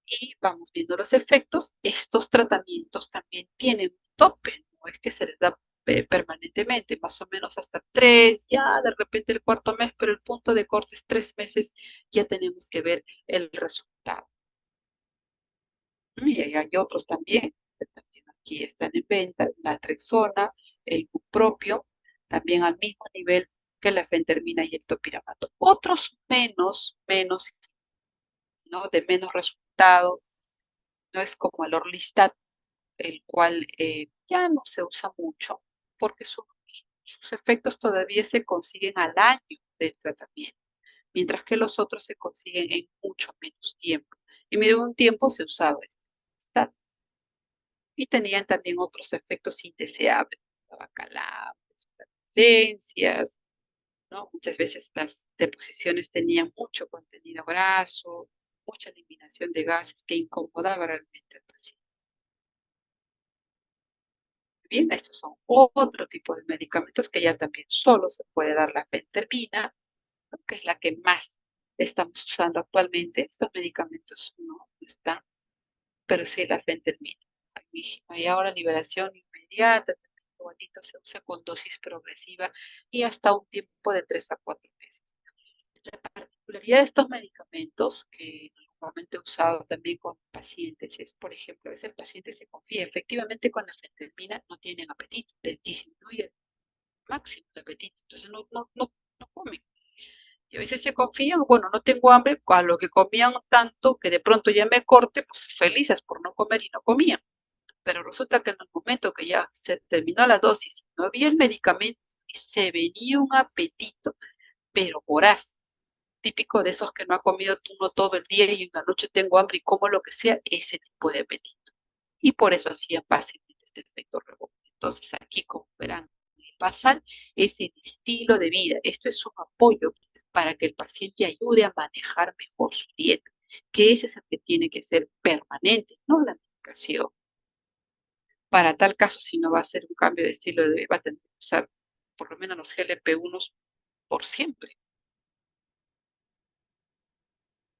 y vamos viendo los efectos. Estos tratamientos también tienen un tope, no es que se les da permanentemente, más o menos hasta 3, ya de repente el cuarto mes, pero el punto de corte es 3 meses, ya tenemos que ver el resultado. Y hay otros también, que también aquí están en venta, la Trexona, el Bupropion, también al mismo nivel que la fentermina y el topiramato. Otros menos, ¿no? De menos resultado, no es como el Orlistat, el cual ya no se usa mucho, porque sus efectos todavía se consiguen al año de tratamiento, mientras que los otros se consiguen en mucho menos tiempo. Y mire, un tiempo se usaba Orlistat, y tenían también otros efectos indeseables, calambres, flatulencias, ¿no? Muchas veces las deposiciones tenían mucho contenido graso, mucha eliminación de gases que incomodaba realmente al paciente. Bien, estos son otro tipo de medicamentos que ya también solo se puede dar la fentermina, ¿no? Que es la que más estamos usando actualmente. Estos medicamentos no están, pero sí la fentermina. Hay ahora liberación inmediata, igualito se usa con dosis progresiva y hasta un tiempo de 3 a 4 meses. La particularidad de estos medicamentos que normalmente he usado también con pacientes es, por ejemplo, a veces el paciente se confía, efectivamente con la fentermina no tienen apetito, les disminuye el máximo de apetito, entonces no comen. Y a veces se confían, bueno, no tengo hambre, a lo que comían tanto que de pronto ya me corte, pues felices por no comer y no comían. Pero resulta que en el momento que ya se terminó la dosis, no había el medicamento y se venía un apetito, pero voraz, típico de esos que no ha comido uno todo el día y en la noche tengo hambre y como lo que sea, ese tipo de apetito. Y por eso hacían fácilmente este efecto rebote. Entonces aquí, como verán, basal es el estilo de vida. Esto es un apoyo para que el paciente ayude a manejar mejor su dieta, que ese es el que tiene que ser permanente, no la medicación. Para tal caso, si no va a ser un cambio de estilo de vida, va a tener que usar por lo menos los GLP-1 por siempre.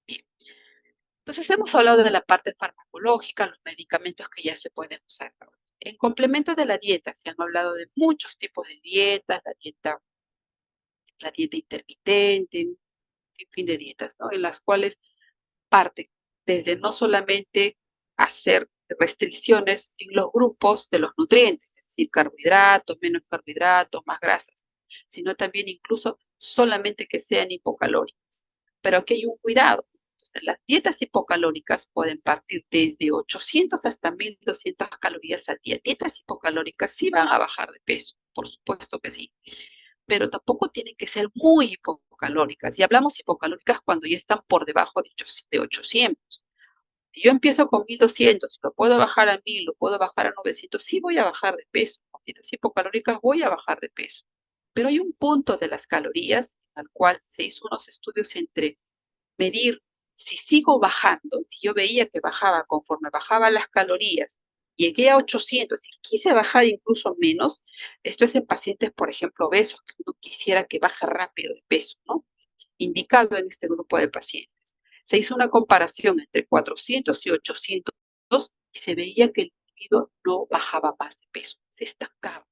Bien. Entonces, hemos hablado de la parte farmacológica, los medicamentos que ya se pueden usar ahora. En complemento de la dieta, se han hablado de muchos tipos de dietas, la dieta intermitente, un fin de dietas, ¿no? En las cuales parte desde no solamente hacer restricciones en los grupos de los nutrientes, es decir, carbohidratos, menos carbohidratos, más grasas, sino también incluso solamente que sean hipocalóricas. Pero aquí hay un cuidado. Entonces, las dietas hipocalóricas pueden partir desde 800 hasta 1200 calorías al día. Dietas hipocalóricas sí van a bajar de peso, por supuesto que sí, pero tampoco tienen que ser muy hipocalóricas. Y hablamos hipocalóricas cuando ya están por debajo de 800. Si yo empiezo con 1200, lo puedo bajar a 1000, lo puedo bajar a 900, sí voy a bajar de peso. Con dietas hipocalóricas voy a bajar de peso. Pero hay un punto de las calorías al cual se hizo unos estudios entre medir si sigo bajando, si yo veía que bajaba conforme bajaban las calorías, llegué a 800 y quise bajar incluso menos, esto es en pacientes, por ejemplo, obesos, que uno quisiera que baje rápido de peso, ¿no? Indicado en este grupo de pacientes. Se hizo una comparación entre 400 y 800 y se veía que el individuo no bajaba más de peso, se estancaba,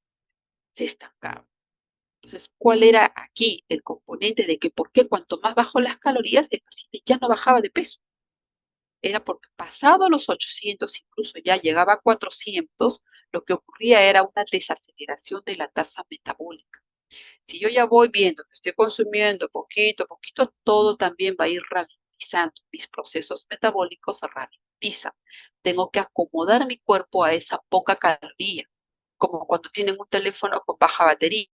se estancaba. Entonces, ¿cuál era aquí el componente de que por qué cuanto más bajo las calorías, el paciente ya no bajaba de peso? Era porque pasado los 800, incluso ya llegaba a 400, lo que ocurría era una desaceleración de la tasa metabólica. Si yo ya voy viendo que estoy consumiendo poquito a poquito, todo también va a ir ralentizando. Mis procesos metabólicos se ralentizan. Tengo que acomodar mi cuerpo a esa poca caloría, como cuando tienen un teléfono con baja batería,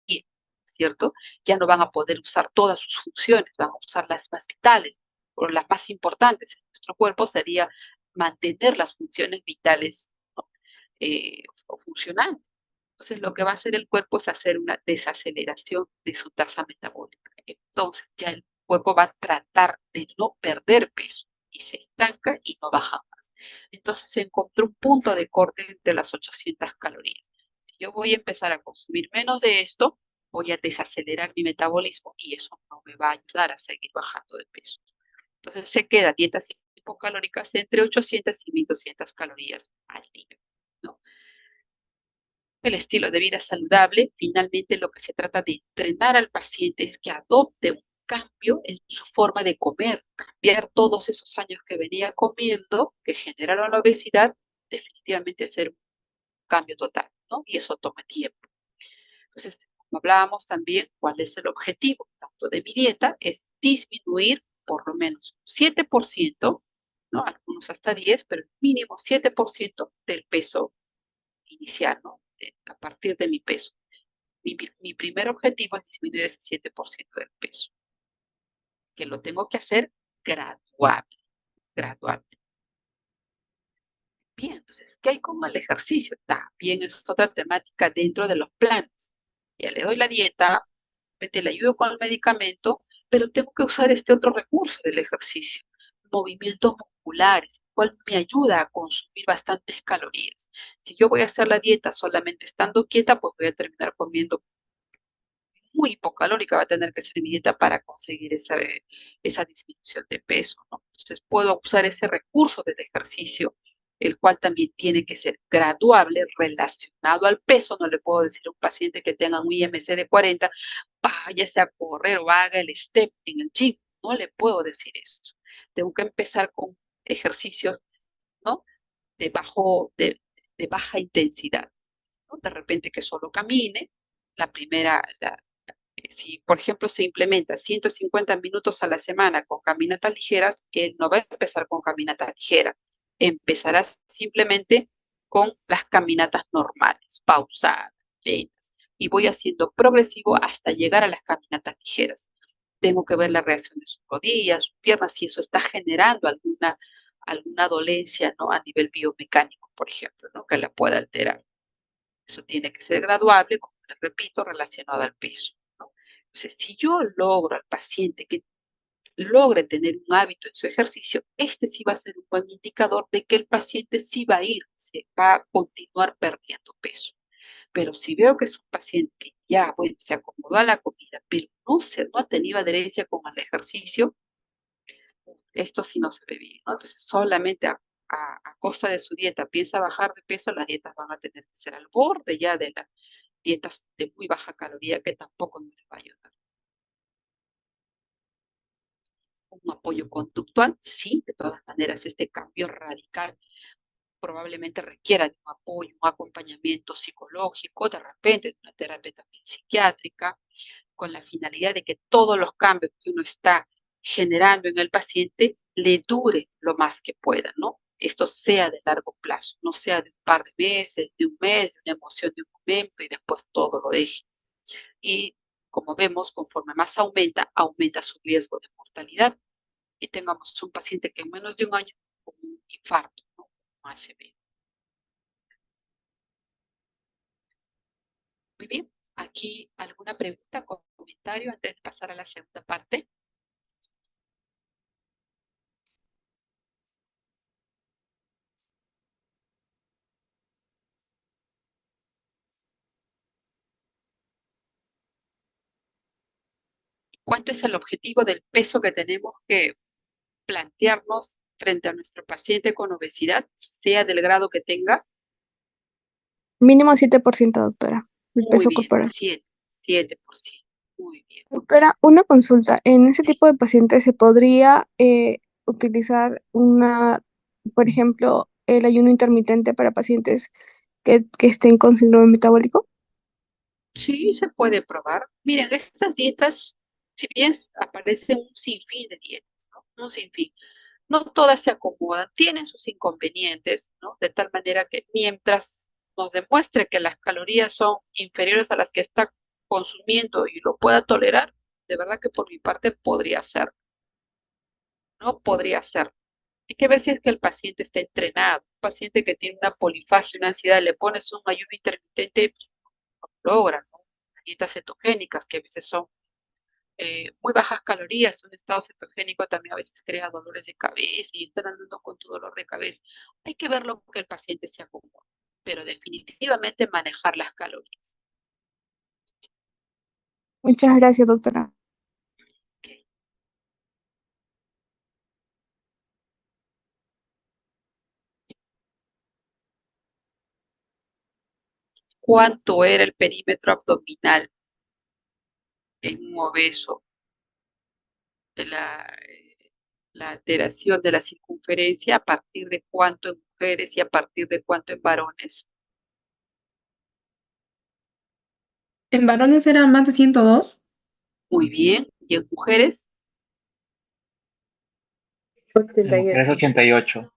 ¿cierto? Ya no van a poder usar todas sus funciones, van a usar las más vitales, o las más importantes en nuestro cuerpo sería mantener las funciones vitales, ¿no? Funcionantes. Entonces, lo que va a hacer el cuerpo es hacer una desaceleración de su tasa metabólica. Entonces, ya el cuerpo va a tratar de no perder peso y se estanca y no baja más. Entonces, se encontró un punto de corte entre las 800 calorías. Si yo voy a empezar a consumir menos de esto, voy a desacelerar mi metabolismo y eso no me va a ayudar a seguir bajando de peso. Entonces, se queda dietas hipocalóricas entre 800 y 1200 calorías al día, ¿no? El estilo de vida saludable, finalmente lo que se trata de entrenar al paciente es que adopte un cambio en su forma de comer, cambiar todos esos años que venía comiendo, que generaron la obesidad, definitivamente hacer un cambio total, ¿no? Y eso toma tiempo. Entonces, como hablábamos también, ¿cuál es el objetivo tanto de mi dieta? Es disminuir por lo menos un 7%, ¿no? Algunos hasta 10, pero mínimo 7% del peso inicial, ¿no? A partir de mi peso. Mi primer objetivo es disminuir ese 7% del peso, que lo tengo que hacer graduable, graduable. Bien, entonces, ¿qué hay con el ejercicio? También es otra temática dentro de los planes. Ya le doy la dieta, le ayudo con el medicamento, pero tengo que usar este otro recurso del ejercicio, movimientos musculares, el cual me ayuda a consumir bastantes calorías. Si yo voy a hacer la dieta solamente estando quieta, pues voy a terminar comiendo muy hipocalórica, va a tener que ser mi dieta para conseguir esa disminución de peso, ¿no? Entonces puedo usar ese recurso del ejercicio, el cual también tiene que ser graduable, relacionado al peso. No le puedo decir a un paciente que tenga un IMC de 40, váyase a correr o haga el step en el gym. No le puedo decir eso. Tengo que empezar con ejercicios, ¿no? De baja intensidad, ¿no? De repente que solo camine, la primera, si, por ejemplo, se implementa 150 minutos a la semana con caminatas ligeras, él no va a empezar con caminatas ligeras, empezará simplemente con las caminatas normales, pausadas, lentas, y voy haciendo progresivo hasta llegar a las caminatas ligeras. Tengo que ver la reacción de sus rodillas, sus piernas, si eso está generando alguna dolencia, ¿no? A nivel biomecánico, por ejemplo, ¿no? Que la pueda alterar. Eso tiene que ser graduable, como les repito, relacionado al peso, ¿no? Entonces, si yo logro al paciente que logre tener un hábito en su ejercicio, este sí va a ser un buen indicador de que el paciente sí va a ir, se va a continuar perdiendo peso. Pero si veo que es un paciente que ya, bueno, se acomodó a la comida, pero no ha tenido adherencia con el ejercicio, esto sí no se ve bien, ¿no? Entonces, solamente a costa de su dieta piensa bajar de peso, las dietas van a tener que ser al borde ya de las dietas de muy baja caloría que tampoco nos les va a ayudar. Un apoyo conductual, sí, de todas maneras, este cambio radical probablemente requiera de un apoyo, un acompañamiento psicológico, de repente de una terapia también psiquiátrica, con la finalidad de que todos los cambios que uno está generando en el paciente le dure lo más que pueda, ¿no? Esto sea de largo plazo, no sea de un par de meses, de un mes, de una emoción de un momento y después todo lo deje. Y como vemos, conforme más aumenta, aumenta su riesgo de mortalidad. Y tengamos un paciente que en menos de un año con un infarto, ¿no? Más severo. Muy bien. Aquí alguna pregunta, comentario antes de pasar a la segunda parte. ¿Cuánto es el objetivo del peso que tenemos que plantearnos frente a nuestro paciente con obesidad, sea del grado que tenga? Mínimo 7%, doctora, el Muy peso bien, corporal. 7%. Muy bien. Doctora, una consulta. En ese tipo de pacientes se podría utilizar por ejemplo, el ayuno intermitente para pacientes que estén con síndrome metabólico. Sí, se puede probar. Miren, estas dietas, si bien aparecen un sinfín de dietas, ¿no? Un sinfín. No todas se acomodan, tienen sus inconvenientes, ¿no? De tal manera que mientras nos demuestre que las calorías son inferiores a las que está consumiendo y lo pueda tolerar, de verdad que por mi parte podría ser, ¿no? Podría ser. Hay que ver si es que el paciente está entrenado. Un paciente que tiene una polifagia, una ansiedad, le pones un ayuno intermitente, pues, no logra, ¿no? Dietas cetogénicas que a veces son muy bajas calorías, un estado cetogénico también a veces crea dolores de cabeza y están andando con tu dolor de cabeza. Hay que ver lo que el paciente se acomoda, pero definitivamente manejar las calorías. Muchas gracias, doctora. ¿Okay? ¿Cuánto era el perímetro abdominal en un obeso? La, la alteración de la circunferencia, a partir de cuánto en mujeres y a partir de cuánto en varones. En varones era más de 102. Muy bien. ¿Y en mujeres? En mujeres 88. 88.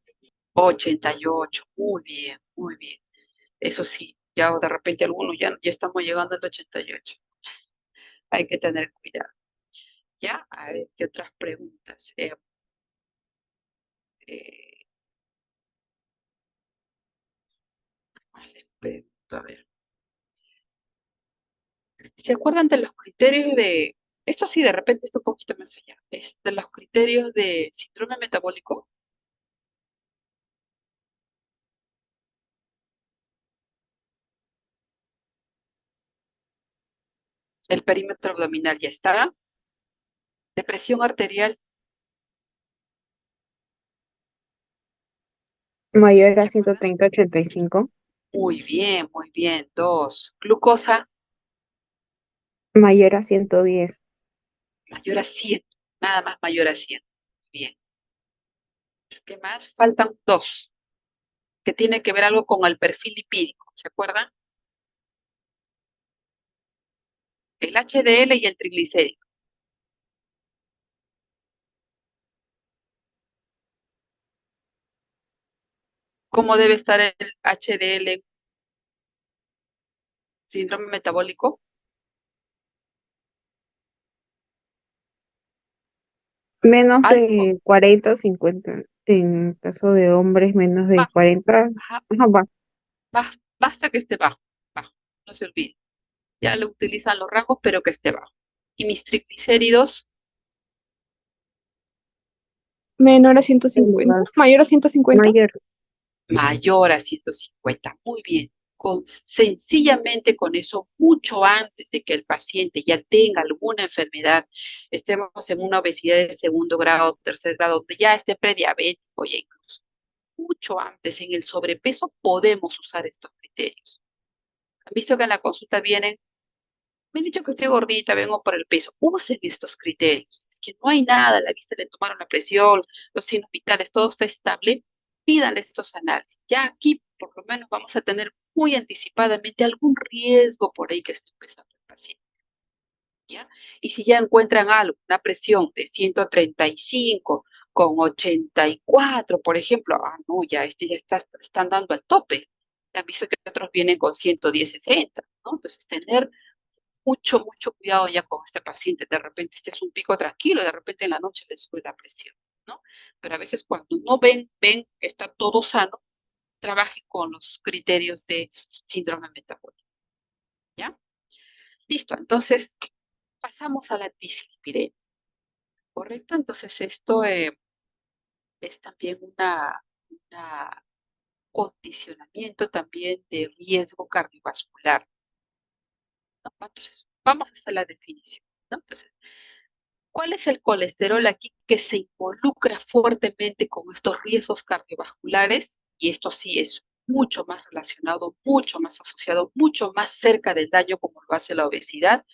88. Muy bien, muy bien. Eso sí, ya de repente algunos ya estamos llegando al 88. Hay que tener cuidado. ¿Ya? A ver, ¿qué otras preguntas? Eh, les pregunto, a ver. ¿Se acuerdan de los criterios de... Esto sí, de repente está un poquito más allá. Es de los criterios de síndrome metabólico. El perímetro abdominal ya está. Depresión arterial, Mayor a ¿se acuerdan? 130/85. Muy bien, muy bien. Dos. Glucosa, Mayor a 110. mayor a 100. Nada más mayor a 100. Bien. ¿Qué más? Faltan dos, que tiene que ver algo con el perfil lipídico, ¿se acuerdan? El HDL y el triglicérido. ¿Cómo debe estar el HDL síndrome metabólico? Menos Alto, de 40 o 50. En caso de hombres, menos de bajo, 40. ajá, Ajá, va. basta que esté bajo, bajo, no se olvide. Ya le utilizan los rangos, pero que esté bajo. Y mis triglicéridos, Menor a 150. Igual. Mayor a 150. Mayor. mayor a 150. Muy bien. Sencillamente con eso, mucho antes de que el paciente ya tenga alguna enfermedad, estemos en una obesidad de segundo grado, tercer grado, donde ya esté prediabético, ya incluso mucho antes en el sobrepeso, podemos usar estos criterios. Han visto que en la consulta vienen, me han dicho que estoy gordita, vengo por el peso. Usen estos criterios. Es que no hay nada, a la vista le tomaron la presión, los signos vitales, todo está estable. pidan estos análisis. Ya aquí por lo menos vamos a tener muy anticipadamente algún riesgo por ahí que esté empezando el paciente. ¿Ya? Y si ya encuentran algo, una presión de 135 con 84, por ejemplo, no, ya están dando al tope. Ya han visto que otros vienen con 110, 60, ¿no? Entonces, tener mucho cuidado ya con este paciente. De repente, este es un pico tranquilo, de repente en la noche le sube la presión, ¿no? Pero a veces cuando no ven que está todo sano, trabajen con los criterios de síndrome metabólico, ¿ya? Listo, entonces pasamos a la dislipidemia, ¿correcto? Entonces esto es también una condicionamiento también de riesgo cardiovascular, ¿no? Entonces, vamos a hacer la definición, ¿no? Entonces, ¿cuál es el colesterol aquí que se involucra fuertemente con estos riesgos cardiovasculares? Y esto sí es mucho más relacionado, mucho más asociado, mucho más cerca del daño como lo hace la obesidad,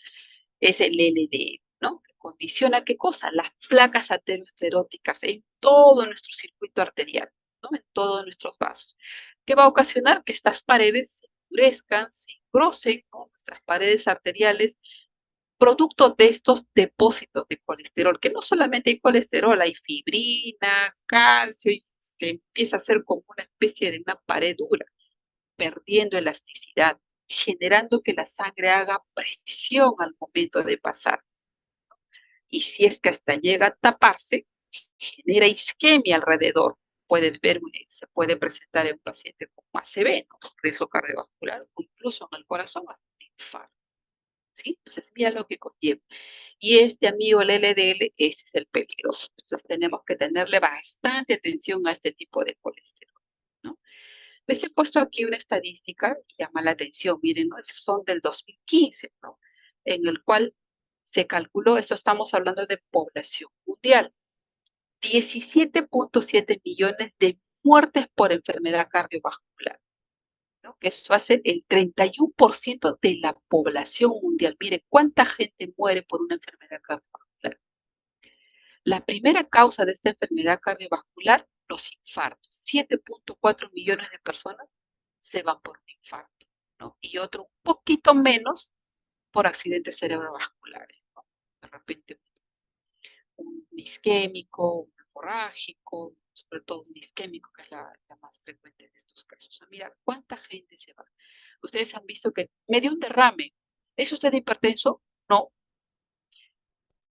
es el LDL, ¿no? Que condiciona qué cosa? Las placas ateroscleróticas en todo nuestro circuito arterial, ¿no? En todos nuestros vasos. ¿Qué va a ocasionar? Que estas paredes se endurezcan, se engrosen, ¿no? Nuestras paredes arteriales, producto de estos depósitos de colesterol, que no solamente hay colesterol, hay fibrina, calcio, y se empieza a hacer como una especie de una pared dura, perdiendo elasticidad, generando que la sangre haga presión al momento de pasar. Y si es que hasta llega a taparse, genera isquemia alrededor. Puedes ver, se puede presentar en un paciente con ACV, ¿no? Riesgo cardiovascular, o incluso en el corazón, hasta un infarto. ¿Sí? Entonces, mira lo que conlleva. Y este amigo, el LDL, ese es el peligroso. Entonces, tenemos que tenerle bastante atención a este tipo de colesterol, ¿no? Les he puesto aquí una estadística que llama la atención. Miren, ¿no? Esos son del 2015, ¿no? En el cual se calculó, esto estamos hablando de población mundial, 17.7 millones de muertes por enfermedad cardiovascular, ¿no? Que eso hace el 31% de la población mundial. Mire, ¿cuánta gente muere por una enfermedad cardiovascular? La primera causa de esta enfermedad cardiovascular, los infartos. 7.4 millones de personas se van por un infarto, ¿no? Y otro un poquito menos por accidentes cerebrovasculares, ¿no? De repente un isquémico, un hemorrágico, sobre todo un isquémico, que es la más frecuente de estos casos. Mira, ¿cuánta gente se va? Ustedes han visto que me dio un derrame. ¿Es usted hipertenso? No.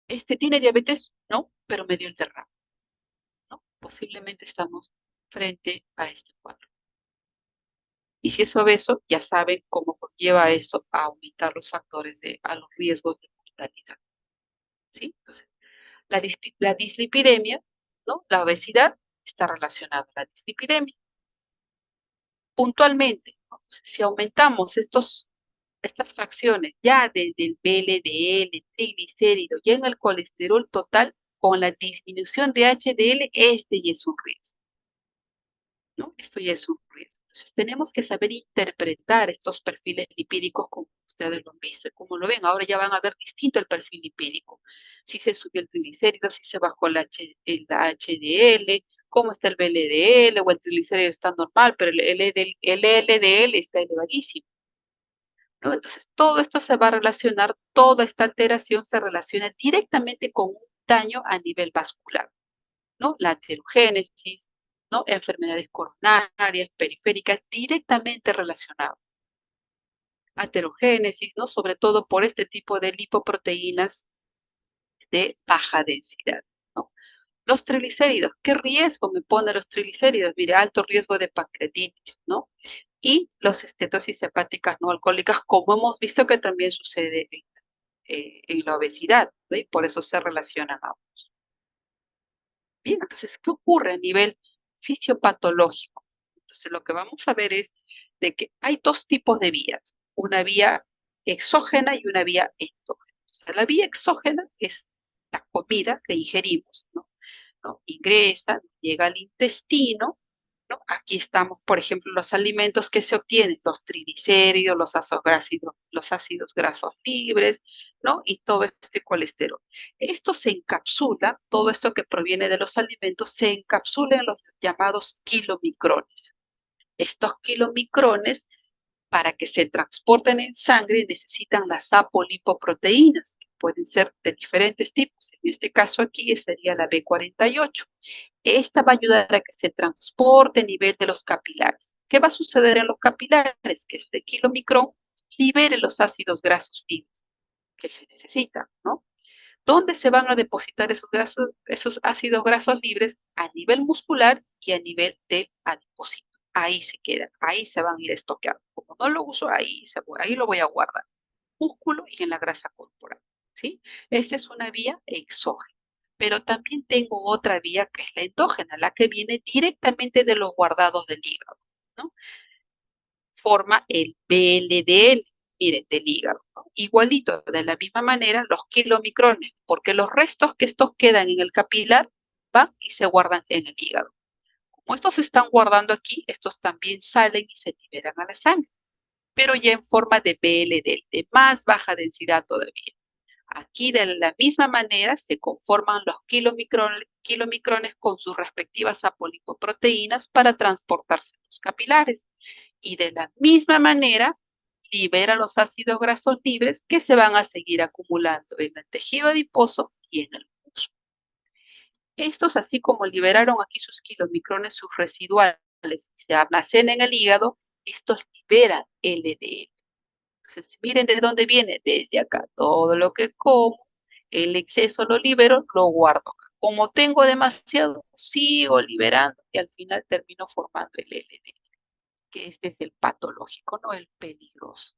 ¿Tiene diabetes? No, pero me dio el derrame, ¿no? Posiblemente estamos frente a este cuadro. Y si es obeso, ya saben cómo conlleva eso a aumentar los factores a los riesgos de mortalidad, ¿sí? Entonces, la dislipidemia, ¿no? La obesidad está relacionada a la dislipidemia. Puntualmente, ¿no? Si aumentamos estas fracciones ya desde el VLDL, triglicéridos, ya en el colesterol total, con la disminución de HDL, ya es un riesgo, ¿no? Esto ya es un riesgo. Entonces, tenemos que saber interpretar estos perfiles lipídicos como ustedes lo han visto y como lo ven. Ahora ya van a ver distinto el perfil lipídico. Si se subió el triglicérido, si se bajó el HDL, cómo está el VLDL o el triglicérido está normal, pero el LDL está elevadísimo, ¿no? Entonces, todo esto se va a relacionar, toda esta alteración se relaciona directamente con un daño a nivel vascular, ¿no? La aterogénesis, ¿no? Enfermedades coronarias, periféricas, directamente relacionadas. Aterogénesis, ¿no? Sobre todo por este tipo de lipoproteínas de baja densidad, ¿no? Los triglicéridos, ¿qué riesgo me pone los triglicéridos? Mire, alto riesgo de pancreatitis, ¿no? Y los estetosis hepáticas no alcohólicas, como hemos visto que también sucede en la obesidad, ¿no? Y por eso se relacionan ambos. Bien, entonces, ¿qué ocurre a nivel fisiopatológico? Entonces, lo que vamos a ver es de que hay dos tipos de vías, una vía exógena y una vía endógena. O sea, la vía exógena es la comida que ingerimos, ¿no? Ingresa, llega al intestino, ¿no? Aquí estamos, por ejemplo, los alimentos que se obtienen, los triglicéridos, los ácidos grasos libres, ¿no? Y todo este colesterol. Esto se encapsula, todo esto que proviene de los alimentos, se encapsula en los llamados kilomicrones. Estos kilomicrones, para que se transporten en sangre, necesitan las apolipoproteínas, que pueden ser de diferentes tipos. En este caso aquí sería la B48. Esta va a ayudar a que se transporte a nivel de los capilares. ¿Qué va a suceder en los capilares? Que este kilomicrón libere los ácidos grasos libres que se necesitan, ¿no? ¿Dónde se van a depositar esos ácidos grasos libres? A nivel muscular y a nivel del adipocito. Ahí se quedan, ahí se van a ir estoqueando. Como no lo uso, ahí lo voy a guardar. Músculo y en la grasa corporal, ¿sí? Esta es una vía exógena. Pero también tengo otra vía que es la endógena, la que viene directamente de los guardados del hígado, ¿no? Forma el VLDL, miren, del hígado, ¿no? Igualito, de la misma manera, los kilomicrones, porque los restos que estos quedan en el capilar van y se guardan en el hígado. Como estos se están guardando aquí, estos también salen y se liberan a la sangre, pero ya en forma de VLDL, de más baja densidad todavía. Aquí de la misma manera se conforman los kilomicrones con sus respectivas apolipoproteínas para transportarse en los capilares. Y de la misma manera libera los ácidos grasos libres que se van a seguir acumulando en el tejido adiposo y en el músculo. Estos, así como liberaron aquí sus kilomicrones, sus residuales, se almacenan en el hígado, estos liberan LDL. Entonces, miren de dónde viene, desde acá. Todo lo que como, el exceso lo libero, lo guardo acá. Como tengo demasiado, sigo liberando y al final termino formando el LDL, que este es el patológico, no el peligroso,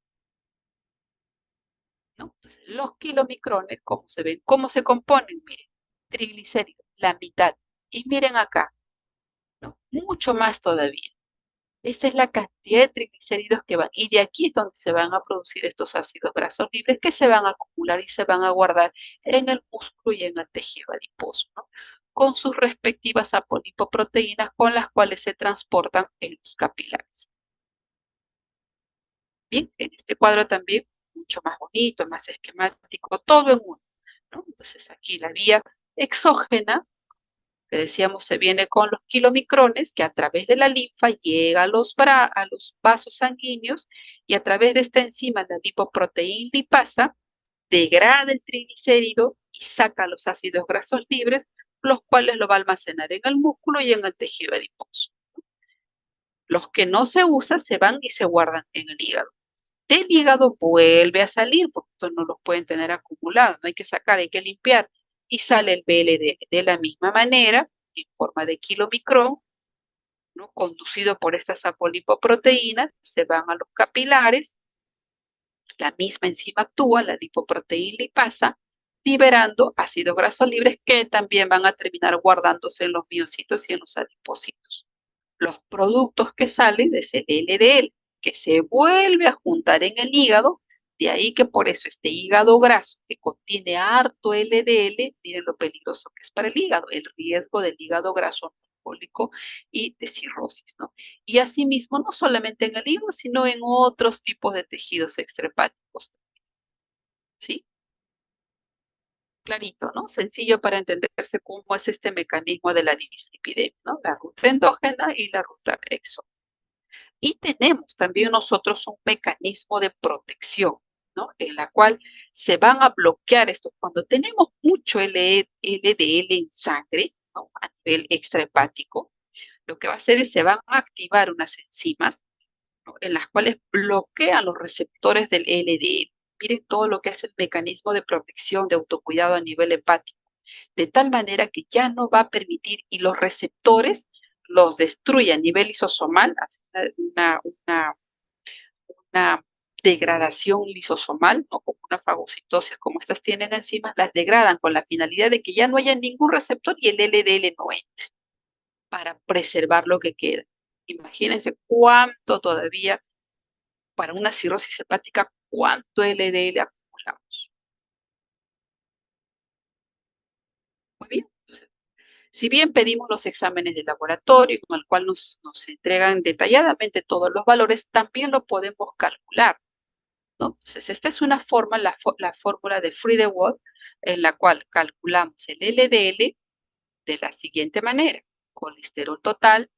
¿no? Entonces, los kilomicrones, ¿cómo se ven? ¿Cómo se componen? Miren, triglicéridos, la mitad. Y miren acá, ¿no? Mucho más todavía. Esta es la cantidad de triglicéridos que van, y de aquí es donde se van a producir estos ácidos grasos libres que se van a acumular y se van a guardar en el músculo y en el tejido adiposo, ¿no? Con sus respectivas apolipoproteínas con las cuales se transportan en los capilares. Bien, en este cuadro también mucho más bonito, más esquemático, todo en uno, ¿no? Entonces aquí la vía exógena, que decíamos se viene con los kilomicrones, que a través de la linfa llega a los vasos sanguíneos y a través de esta enzima, la lipoproteína lipasa, degrada el triglicérido y saca los ácidos grasos libres, los cuales lo va a almacenar en el músculo y en el tejido adiposo. Los que no se usan se van y se guardan en el hígado. Del hígado vuelve a salir, porque estos no los pueden tener acumulados, no hay que sacar, hay que limpiar, y sale el BLD de la misma manera, en forma de kilomicrón, ¿no? Conducido por estas apolipoproteínas, se van a los capilares, la misma enzima actúa, la lipoproteína lipasa, liberando ácidos grasos libres que también van a terminar guardándose en los miocitos y en los adipocitos. Los productos que salen de ese LDL, que se vuelve a juntar en el hígado, de ahí que por eso este hígado graso que contiene harto LDL, miren lo peligroso que es para el hígado, el riesgo del hígado graso alcohólico y de cirrosis, ¿no? Y asimismo, no solamente en el hígado, sino en otros tipos de tejidos extrahepáticos, ¿sí? Clarito, ¿no? Sencillo para entenderse cómo es este mecanismo de la dislipidemia, ¿no? La ruta endógena y la ruta exógena. Y tenemos también nosotros un mecanismo de protección, ¿no? En la cual se van a bloquear esto. Cuando tenemos mucho LDL en sangre, ¿no? A nivel extrahepático, lo que va a hacer es se van a activar unas enzimas, ¿no? En las cuales bloquean los receptores del LDL. Miren todo lo que es el mecanismo de protección, de autocuidado a nivel hepático, de tal manera que ya no va a permitir y los receptores los destruye a nivel lisosomal, una, una, una degradación lisosomal, ¿no? Como una fagocitosis, como estas tienen enzimas, las degradan con la finalidad de que ya no haya ningún receptor y el LDL no entre, para preservar lo que queda. Imagínense cuánto todavía, para una cirrosis hepática, cuánto LDL acumulamos. Muy bien, entonces Si bien pedimos los exámenes de laboratorio, con el cual nos entregan detalladamente todos los valores, también lo podemos calcular, ¿no? Entonces, esta es una forma, la fórmula de Friedewald, en la cual calculamos el LDL de la siguiente manera: colesterol total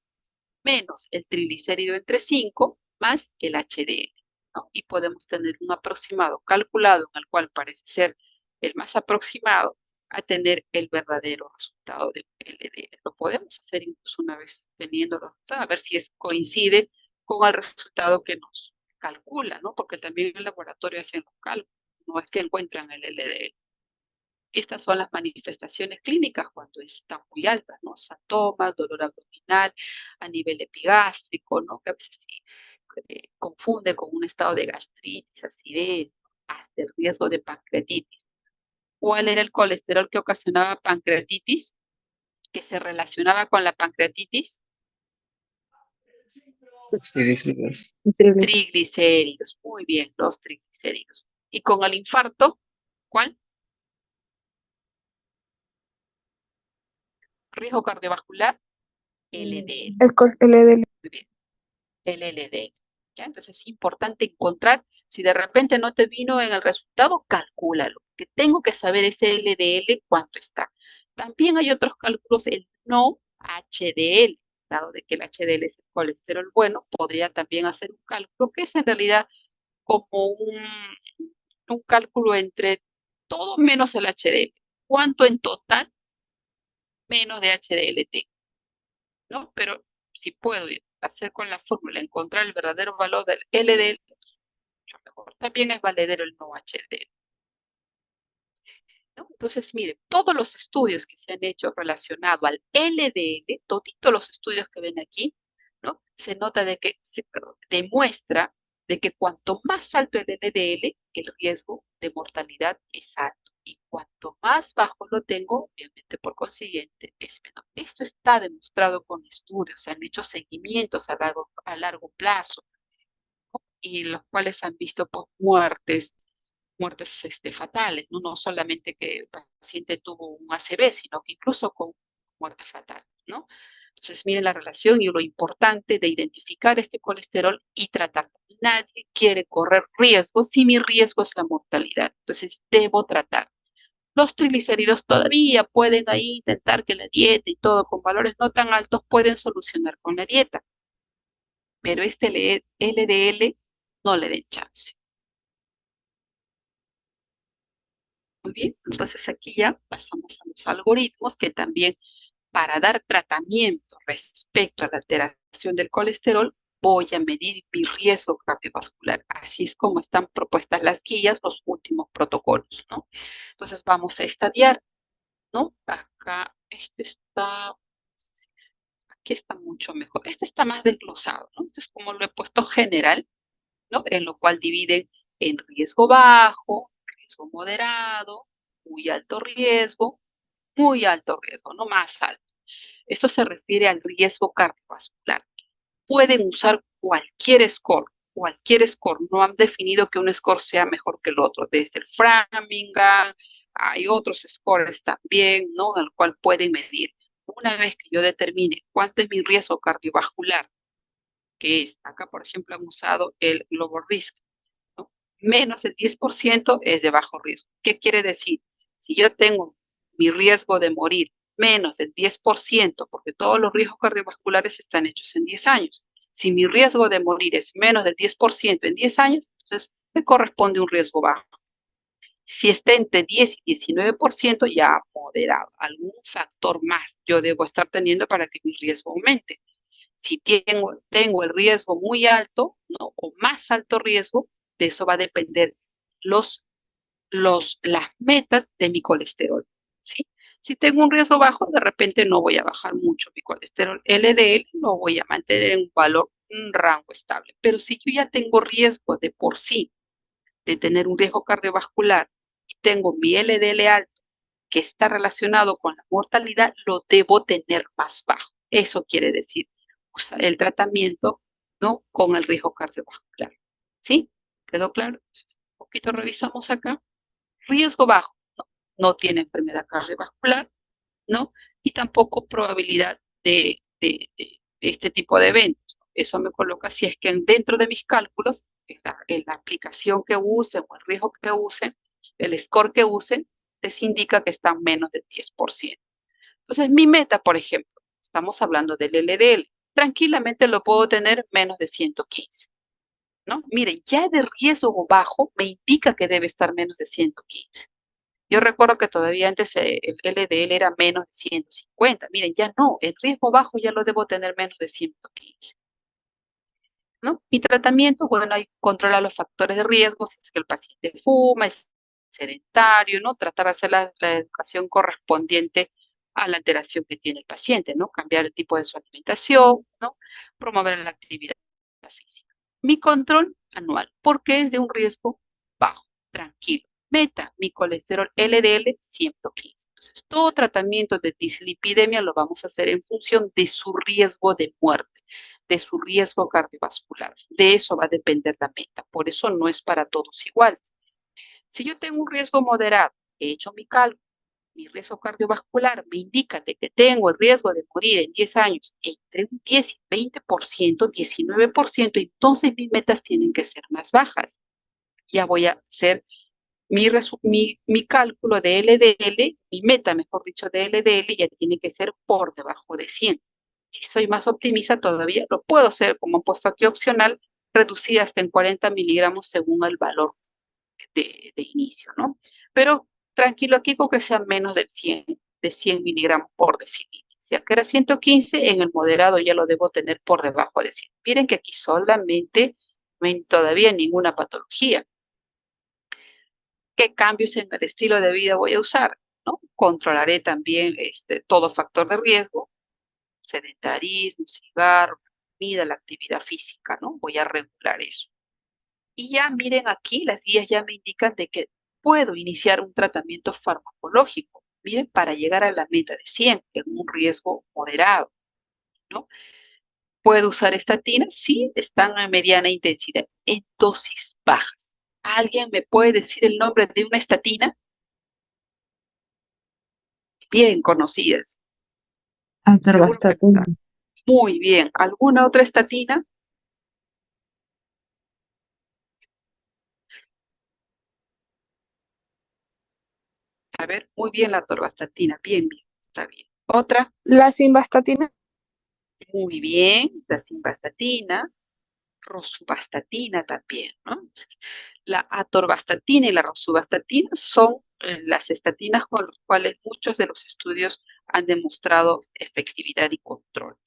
menos el triglicérido entre 5 más el HDL, ¿no? Y podemos tener un aproximado calculado en el cual parece ser el más aproximado a tener el verdadero resultado de LDL. Lo podemos hacer incluso una vez teniéndolo, a ver si coincide con el resultado que nos calcula, ¿no? Porque también en el laboratorio hacen los cálculos, no es que encuentran el LDL. Estas son las manifestaciones clínicas cuando están muy altas, ¿no? Síntomas, dolor abdominal, a nivel epigástrico, ¿no? Que a veces sí, confunde con un estado de gastritis, acidez, hasta el riesgo de pancreatitis. ¿Cuál era el colesterol que ocasionaba pancreatitis? Que se relacionaba con la pancreatitis. Triglicéridos. Triglicéridos, muy bien, los triglicéridos. ¿Y con el infarto? ¿Cuál? Riesgo cardiovascular, LDL. El LDL. Muy bien, el LDL. ¿Ya? Entonces es importante encontrar, si de repente no te vino en el resultado, calcúlalo, que tengo que saber ese LDL cuánto está. También hay otros cálculos, el no HDL, dado de que el HDL es el colesterol bueno, podría también hacer un cálculo que es en realidad como un cálculo entre todo menos el HDL. ¿Cuánto en total menos de HDL, ¿no? Pero si puedo hacer con la fórmula, encontrar el verdadero valor del LDL, mucho mejor. También es valedero el no HDL, ¿no? Entonces, miren, todos los estudios que se han hecho relacionados al LDL, toditos los estudios que ven aquí, ¿no? Se nota de que se demuestra de que cuanto más alto el LDL, el riesgo de mortalidad es alto. Y cuanto más bajo lo tengo, obviamente por consiguiente es menor. Esto está demostrado con estudios, se han hecho seguimientos a largo plazo, ¿no? Y los cuales han visto pues, muertes fatales, ¿no? No solamente que el paciente tuvo un ACV, sino que incluso con muerte fatal, ¿no? Entonces, miren la relación y lo importante de identificar este colesterol y tratarlo. Nadie quiere correr riesgo si mi riesgo es la mortalidad. Entonces, debo tratar. Los triglicéridos todavía pueden ahí intentar que la dieta y todo con valores no tan altos pueden solucionar con la dieta, pero este LDL no le den chance. Muy bien, entonces aquí ya pasamos a los algoritmos que también para dar tratamiento respecto a la alteración del colesterol voy a medir mi riesgo cardiovascular. Así es como están propuestas las guías, los últimos protocolos, ¿no? Entonces vamos a estadiar, ¿no? Acá aquí está mucho mejor. Este está más desglosado, ¿no? Este es como lo he puesto general, ¿no? En lo cual dividen en riesgo bajo, riesgo moderado, muy alto riesgo, no más alto. Esto se refiere al riesgo cardiovascular. Pueden usar cualquier score. No han definido que un score sea mejor que el otro. Desde el Framingham, hay otros scores también, ¿no? Al cual pueden medir. Una vez que yo determine cuánto es mi riesgo cardiovascular, que es, acá por ejemplo han usado el Global Risk, ¿no? Menos del 10% es de bajo riesgo. ¿Qué quiere decir? Si yo tengo mi riesgo de morir menos del 10%, porque todos los riesgos cardiovasculares están hechos en 10 años. Si mi riesgo de morir es menos del 10% en 10 años, entonces me corresponde un riesgo bajo. Si está entre 10 y 19%, ya moderado. Algún factor más yo debo estar teniendo para que mi riesgo aumente. Si tengo el riesgo muy alto, ¿no? O más alto riesgo, de eso va a depender las metas de mi colesterol, ¿sí? Si tengo un riesgo bajo, de repente no voy a bajar mucho mi colesterol LDL, lo voy a mantener en un rango estable. Pero si yo ya tengo riesgo de por sí de tener un riesgo cardiovascular y tengo mi LDL alto que está relacionado con la mortalidad, lo debo tener más bajo. Eso quiere decir el tratamiento, ¿no? Con el riesgo cardiovascular. ¿Sí? ¿Quedó claro? Un poquito revisamos acá. Riesgo bajo, no tiene enfermedad cardiovascular, ¿no? y tampoco probabilidad de este tipo de eventos. Eso me coloca si es que dentro de mis cálculos, en la aplicación que usen o el riesgo que usen, el score que usen, les indica que están menos del 10%. Entonces, mi meta, por ejemplo, estamos hablando del LDL, tranquilamente lo puedo tener menos de 115, ¿no? Miren, ya de riesgo bajo me indica que debe estar menos de 115. Yo recuerdo que todavía antes el LDL era menos de 150. Miren, ya no, el riesgo bajo ya lo debo tener menos de 115, ¿no? Mi tratamiento, bueno, hay que controlar los factores de riesgo, si es que el paciente fuma, es sedentario, ¿no? Tratar de hacer la educación correspondiente a la alteración que tiene el paciente, ¿no? Cambiar el tipo de su alimentación, ¿no? Promover la actividad física. Mi control anual, porque es de un riesgo bajo, tranquilo. Meta, mi colesterol LDL 115. Entonces, todo tratamiento de dislipidemia lo vamos a hacer en función de su riesgo de muerte, de su riesgo cardiovascular. De eso va a depender la meta. Por eso no es para todos igual. Si yo tengo un riesgo moderado, he hecho mi cálculo, mi riesgo cardiovascular me indica de que tengo el riesgo de morir en 10 años entre un 10 y 20%, 19%, entonces mis metas tienen que ser más bajas. Ya voy a hacer mi cálculo de LDL, mi meta, mejor dicho, de LDL ya tiene que ser por debajo de 100. Si soy más optimista todavía, lo puedo hacer, como he puesto aquí opcional, reducir hasta en 40 miligramos según el valor de inicio, ¿no? Pero tranquilo aquí con que sea menos de 100 miligramos por decilitro. Si acá era 115, en el moderado ya lo debo tener por debajo de 100. Miren que aquí solamente no hay todavía ninguna patología. ¿Qué cambios en el estilo de vida voy a usar? ¿No? Controlaré también todo factor de riesgo, sedentarismo, cigarro, comida, la actividad física, ¿no? Voy a regular eso. Y ya miren aquí, las guías ya me indican de que puedo iniciar un tratamiento farmacológico, miren, para llegar a la meta de 100 en un riesgo moderado, ¿no? ¿Puedo usar estatinas? Sí, están a mediana intensidad, en dosis bajas. ¿Alguien me puede decir el nombre de una estatina? Bien conocidas. Seguro que Atorvastatina. muy bien. ¿Alguna otra estatina? A ver, muy bien la atorvastatina. Bien, bien, está bien. Otra, La simvastatina. muy bien. La simvastatina, rosuvastatina también, ¿no? La atorvastatina y la rosuvastatina son las estatinas con las cuales muchos de los estudios han demostrado efectividad y control,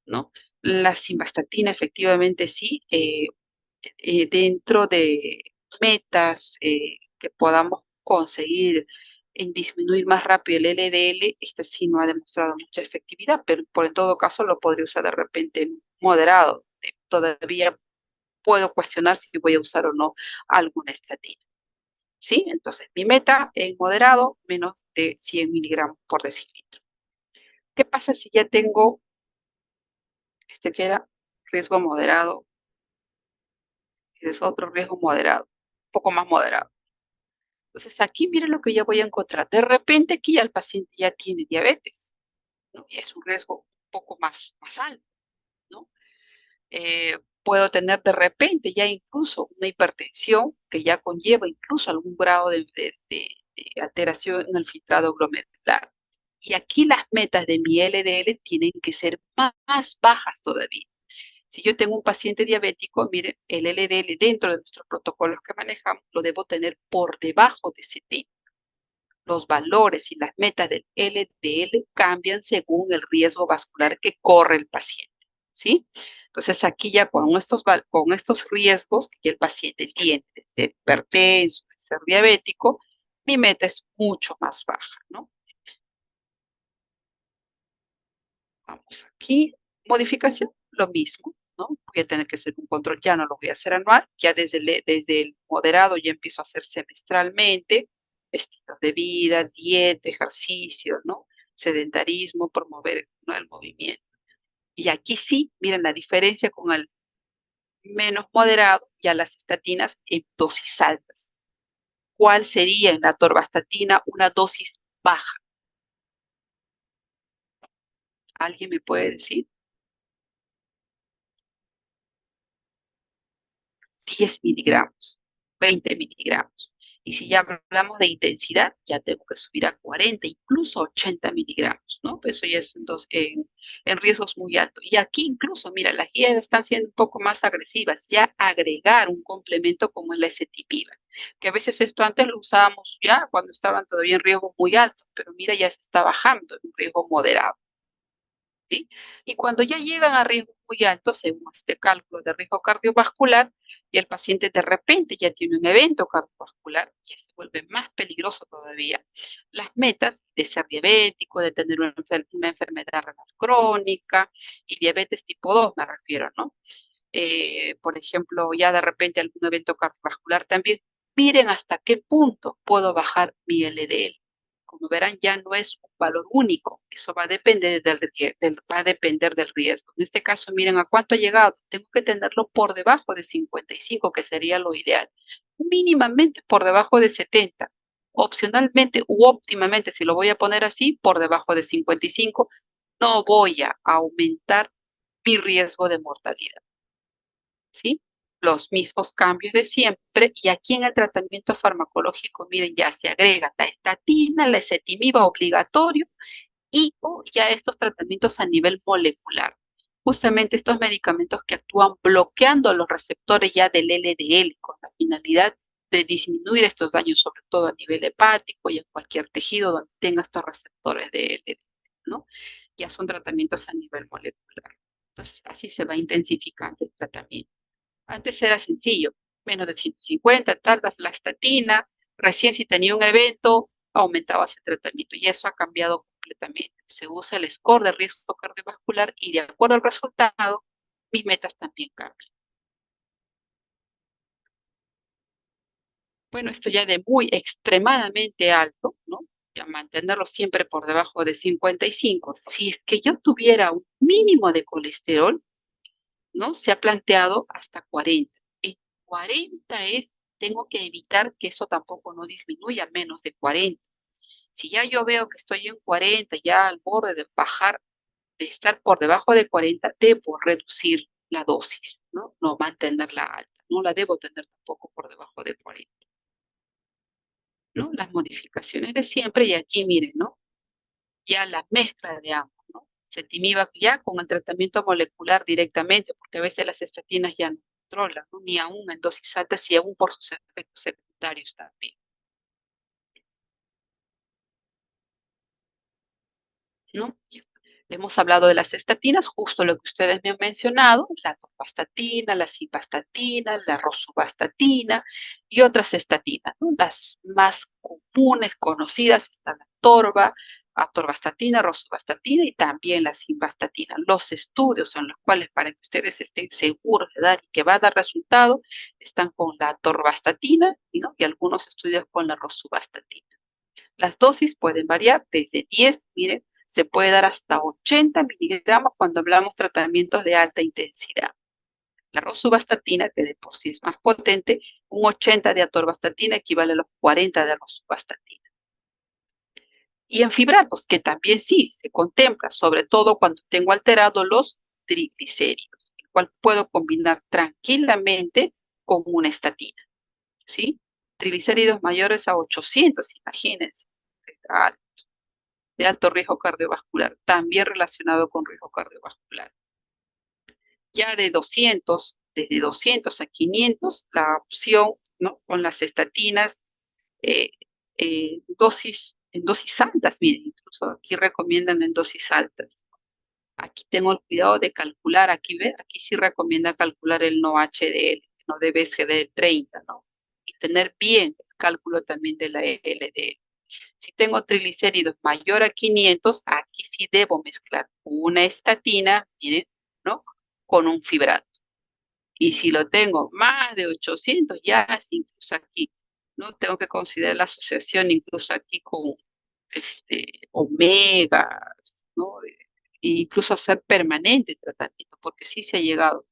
¿no? La simvastatina efectivamente sí, dentro de metas que podamos conseguir en disminuir más rápido el LDL, este sí no ha demostrado mucha efectividad, pero en todo caso lo podría usar de repente moderado. Todavía puedo cuestionar si voy a usar o no alguna estatina. ¿Sí? Entonces, mi meta en moderado, menos de 100 miligramos por decilitro. ¿Qué pasa si ya tengo, que era riesgo moderado? Es otro riesgo moderado, un poco más moderado. Entonces, aquí miren lo que ya voy a encontrar. De repente aquí ya el paciente ya tiene diabetes, ¿no? Y es un riesgo un poco más alto, ¿no? Puedo tener de repente ya incluso una hipertensión que ya conlleva incluso algún grado de alteración en el filtrado glomerular. Y aquí las metas de mi LDL tienen que ser más bajas todavía. Si yo tengo un paciente diabético, miren, el LDL dentro de nuestros protocolos que manejamos lo debo tener por debajo de 70. Los valores y las metas del LDL cambian según el riesgo vascular que corre el paciente, ¿sí? Entonces aquí ya con estos riesgos que el paciente tiene, de ser hipertenso, de ser diabético, mi meta es mucho más baja, ¿no? Vamos aquí, modificación, lo mismo, ¿no? Voy a tener que hacer un control, ya no lo voy a hacer anual, ya desde el moderado ya empiezo a hacer semestralmente, estilos de vida, dieta, ejercicio, ¿no? Sedentarismo, promover, ¿no?, el movimiento. Y aquí sí, miren la diferencia con el menos moderado, ya las estatinas en dosis altas. ¿Cuál sería en la atorvastatina una dosis baja? ¿Alguien me puede decir? 10 miligramos, 20 miligramos. Y si ya hablamos de intensidad, ya tengo que subir a 40, incluso 80 miligramos, ¿no? Pues eso ya es en riesgos muy altos. Y aquí incluso, mira, las guías están siendo un poco más agresivas, ya agregar un complemento como es la ezetimiba, que a veces esto antes lo usábamos ya cuando estaban todavía en riesgo muy alto, pero mira, ya se está bajando en un riesgo moderado. ¿Sí? Y cuando ya llegan a riesgos muy altos, según este cálculo de riesgo cardiovascular, y el paciente de repente ya tiene un evento cardiovascular, ya se vuelve más peligroso todavía. Las metas de ser diabético, de tener una enfermedad renal crónica y diabetes tipo 2 me refiero, ¿no? Por ejemplo, ya de repente algún evento cardiovascular también. Miren hasta qué punto puedo bajar mi LDL. Como verán, ya no es un valor único, eso va a depender va a depender del riesgo. En este caso, miren a cuánto ha llegado. Tengo que tenerlo por debajo de 55, que sería lo ideal. Mínimamente por debajo de 70. Opcionalmente u óptimamente, si lo voy a poner así, por debajo de 55, no voy a aumentar mi riesgo de mortalidad. ¿Sí? Los mismos cambios de siempre, y aquí en el tratamiento farmacológico, miren, ya se agrega la estatina, la ezetimiba obligatorio y o ya estos tratamientos a nivel molecular. Justamente estos medicamentos que actúan bloqueando los receptores ya del LDL con la finalidad de disminuir estos daños, sobre todo a nivel hepático y en cualquier tejido donde tenga estos receptores de LDL, ¿no? Ya son tratamientos a nivel molecular. Entonces, así se va intensificando el tratamiento. Antes era sencillo, menos de 150, tardas la estatina, recién si tenía un evento, aumentabas el tratamiento y eso ha cambiado completamente. Se usa el score de riesgo cardiovascular y de acuerdo al resultado, mis metas también cambian. Bueno, esto ya de muy extremadamente alto, ¿no? Ya mantenerlo siempre por debajo de 55. Si es que yo tuviera un mínimo de colesterol, ¿no? Se ha planteado hasta 40. Y 40 es, tengo que evitar que eso tampoco no disminuya a menos de 40. Si ya yo veo que estoy en 40, ya al borde de bajar, de estar por debajo de 40, debo reducir la dosis, ¿no? No mantenerla alta, no la debo tener tampoco por debajo de 40, ¿no? Las modificaciones de siempre, y aquí miren, ¿no? Ya la mezcla de ambos, ¿no? Ezetimiba ya con el tratamiento molecular directamente, porque a veces las estatinas ya no controlan, ¿no? Ni aún en dosis altas y aún por sus efectos secundarios también, ¿no? Hemos hablado de las estatinas, justo lo que ustedes me han mencionado, la atorvastatina, la simvastatina, la rosuvastatina y otras estatinas, ¿no? Las más comunes, conocidas, están la atorvastatina, rosuvastatina y también la simvastatina. Los estudios en los cuales, para que ustedes estén seguros de dar y que va a dar resultado, están con la atorvastatina, ¿no? Y algunos estudios con la rosuvastatina. Las dosis pueden variar desde 10, miren, se puede dar hasta 80 miligramos cuando hablamos tratamientos de alta intensidad. La rosuvastatina, que de por sí es más potente, un 80 de atorvastatina equivale a los 40 de rosuvastatina. Y en fibratos, que también sí se contempla, sobre todo cuando tengo alterados los triglicéridos, el cual puedo combinar tranquilamente con una estatina, ¿sí? Triglicéridos mayores a 800, imagínense, de alto riesgo cardiovascular, también relacionado con riesgo cardiovascular. Ya de 200, desde 200 a 500, la opción, ¿no? Con las estatinas, eh, en dosis altas, miren, incluso aquí recomiendan en dosis altas. Aquí tengo el cuidado de calcular, aquí ve, aquí sí recomienda calcular el no HDL, no debe ser del 30, ¿no? Y tener bien el cálculo también de la LDL. Si tengo triglicéridos mayor a 500, aquí sí debo mezclar una estatina, miren, ¿no? Con un fibrato. Y si lo tengo más de 800, ya es incluso aquí, ¿no? Tengo que considerar la asociación incluso aquí con omegas, ¿no? E incluso hacer permanente tratamiento, porque sí se ha llegado.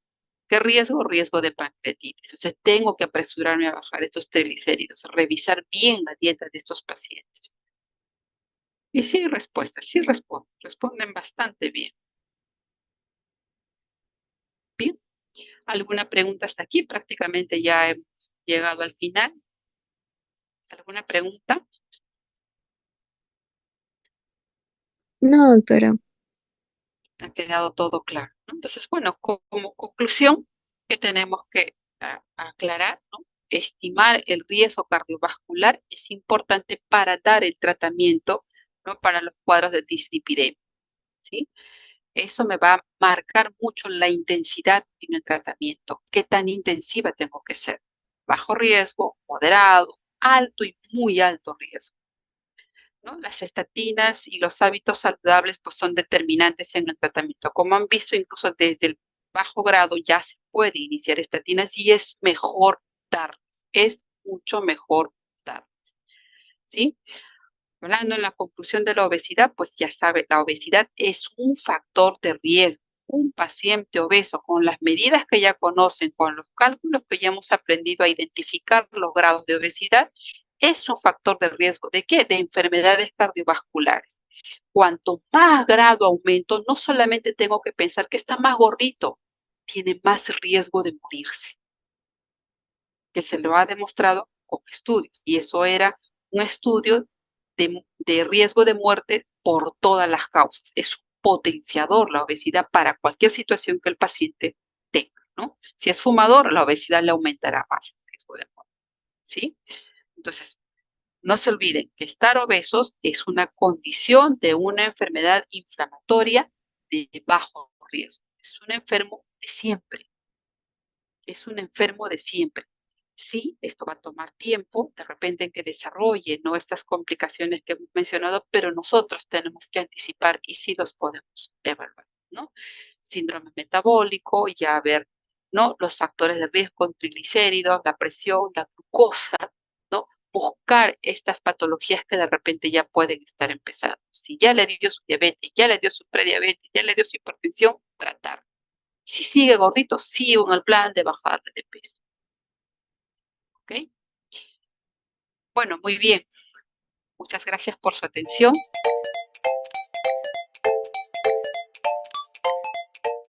¿Qué riesgo? Riesgo de pancreatitis. Entonces tengo que apresurarme a bajar estos triglicéridos, revisar bien la dieta de estos pacientes. Y sí hay respuestas, sí responden bastante bien. Bien, ¿alguna pregunta hasta aquí? Prácticamente ya hemos llegado al final. ¿Alguna pregunta? No, doctora. Ha quedado todo claro, ¿no? Entonces, bueno, como conclusión, que tenemos que aclarar, ¿no? Estimar el riesgo cardiovascular es importante para dar el tratamiento, ¿no? Para los cuadros de dislipidemia, ¿sí? Eso me va a marcar mucho la intensidad en el tratamiento. ¿Qué tan intensiva tengo que ser? Bajo riesgo, moderado, alto y muy alto riesgo, ¿no? Las estatinas y los hábitos saludables pues son determinantes en el tratamiento. Como han visto, incluso desde el bajo grado ya se puede iniciar estatinas y es mejor darlas, es mucho mejor darlas, ¿sí? Hablando en la conclusión de la obesidad, pues ya sabe, la obesidad es un factor de riesgo. Un paciente obeso con las medidas que ya conocen, con los cálculos que ya hemos aprendido a identificar los grados de obesidad, es un factor de riesgo. ¿De qué? De enfermedades cardiovasculares. Cuanto más grado aumento, no solamente tengo que pensar que está más gordito, tiene más riesgo de morirse, que se lo ha demostrado con estudios. Y eso era un estudio de riesgo de muerte por todas las causas. Es un potenciador la obesidad para cualquier situación que el paciente tenga, ¿no? Si es fumador, la obesidad le aumentará más el riesgo de muerte, ¿sí? Entonces, no se olviden que estar obesos es una condición de una enfermedad inflamatoria de bajo riesgo. Es un enfermo de siempre, es un enfermo de siempre. Sí, esto va a tomar tiempo, de repente en que desarrolle, ¿no? Estas complicaciones que hemos mencionado, pero nosotros tenemos que anticipar y sí los podemos evaluar, ¿no? Síndrome metabólico, ya ver, ¿no? Los factores de riesgo, triglicéridos, la presión, la glucosa, ¿no? Buscar estas patologías que de repente ya pueden estar empezando. Si ya le dio su diabetes, ya le dio su prediabetes, ya le dio su hipertensión, tratar. Si sigue gordito, sigo en el plan de bajarle de peso. ¿Ok? Bueno, muy bien. Muchas gracias por su atención.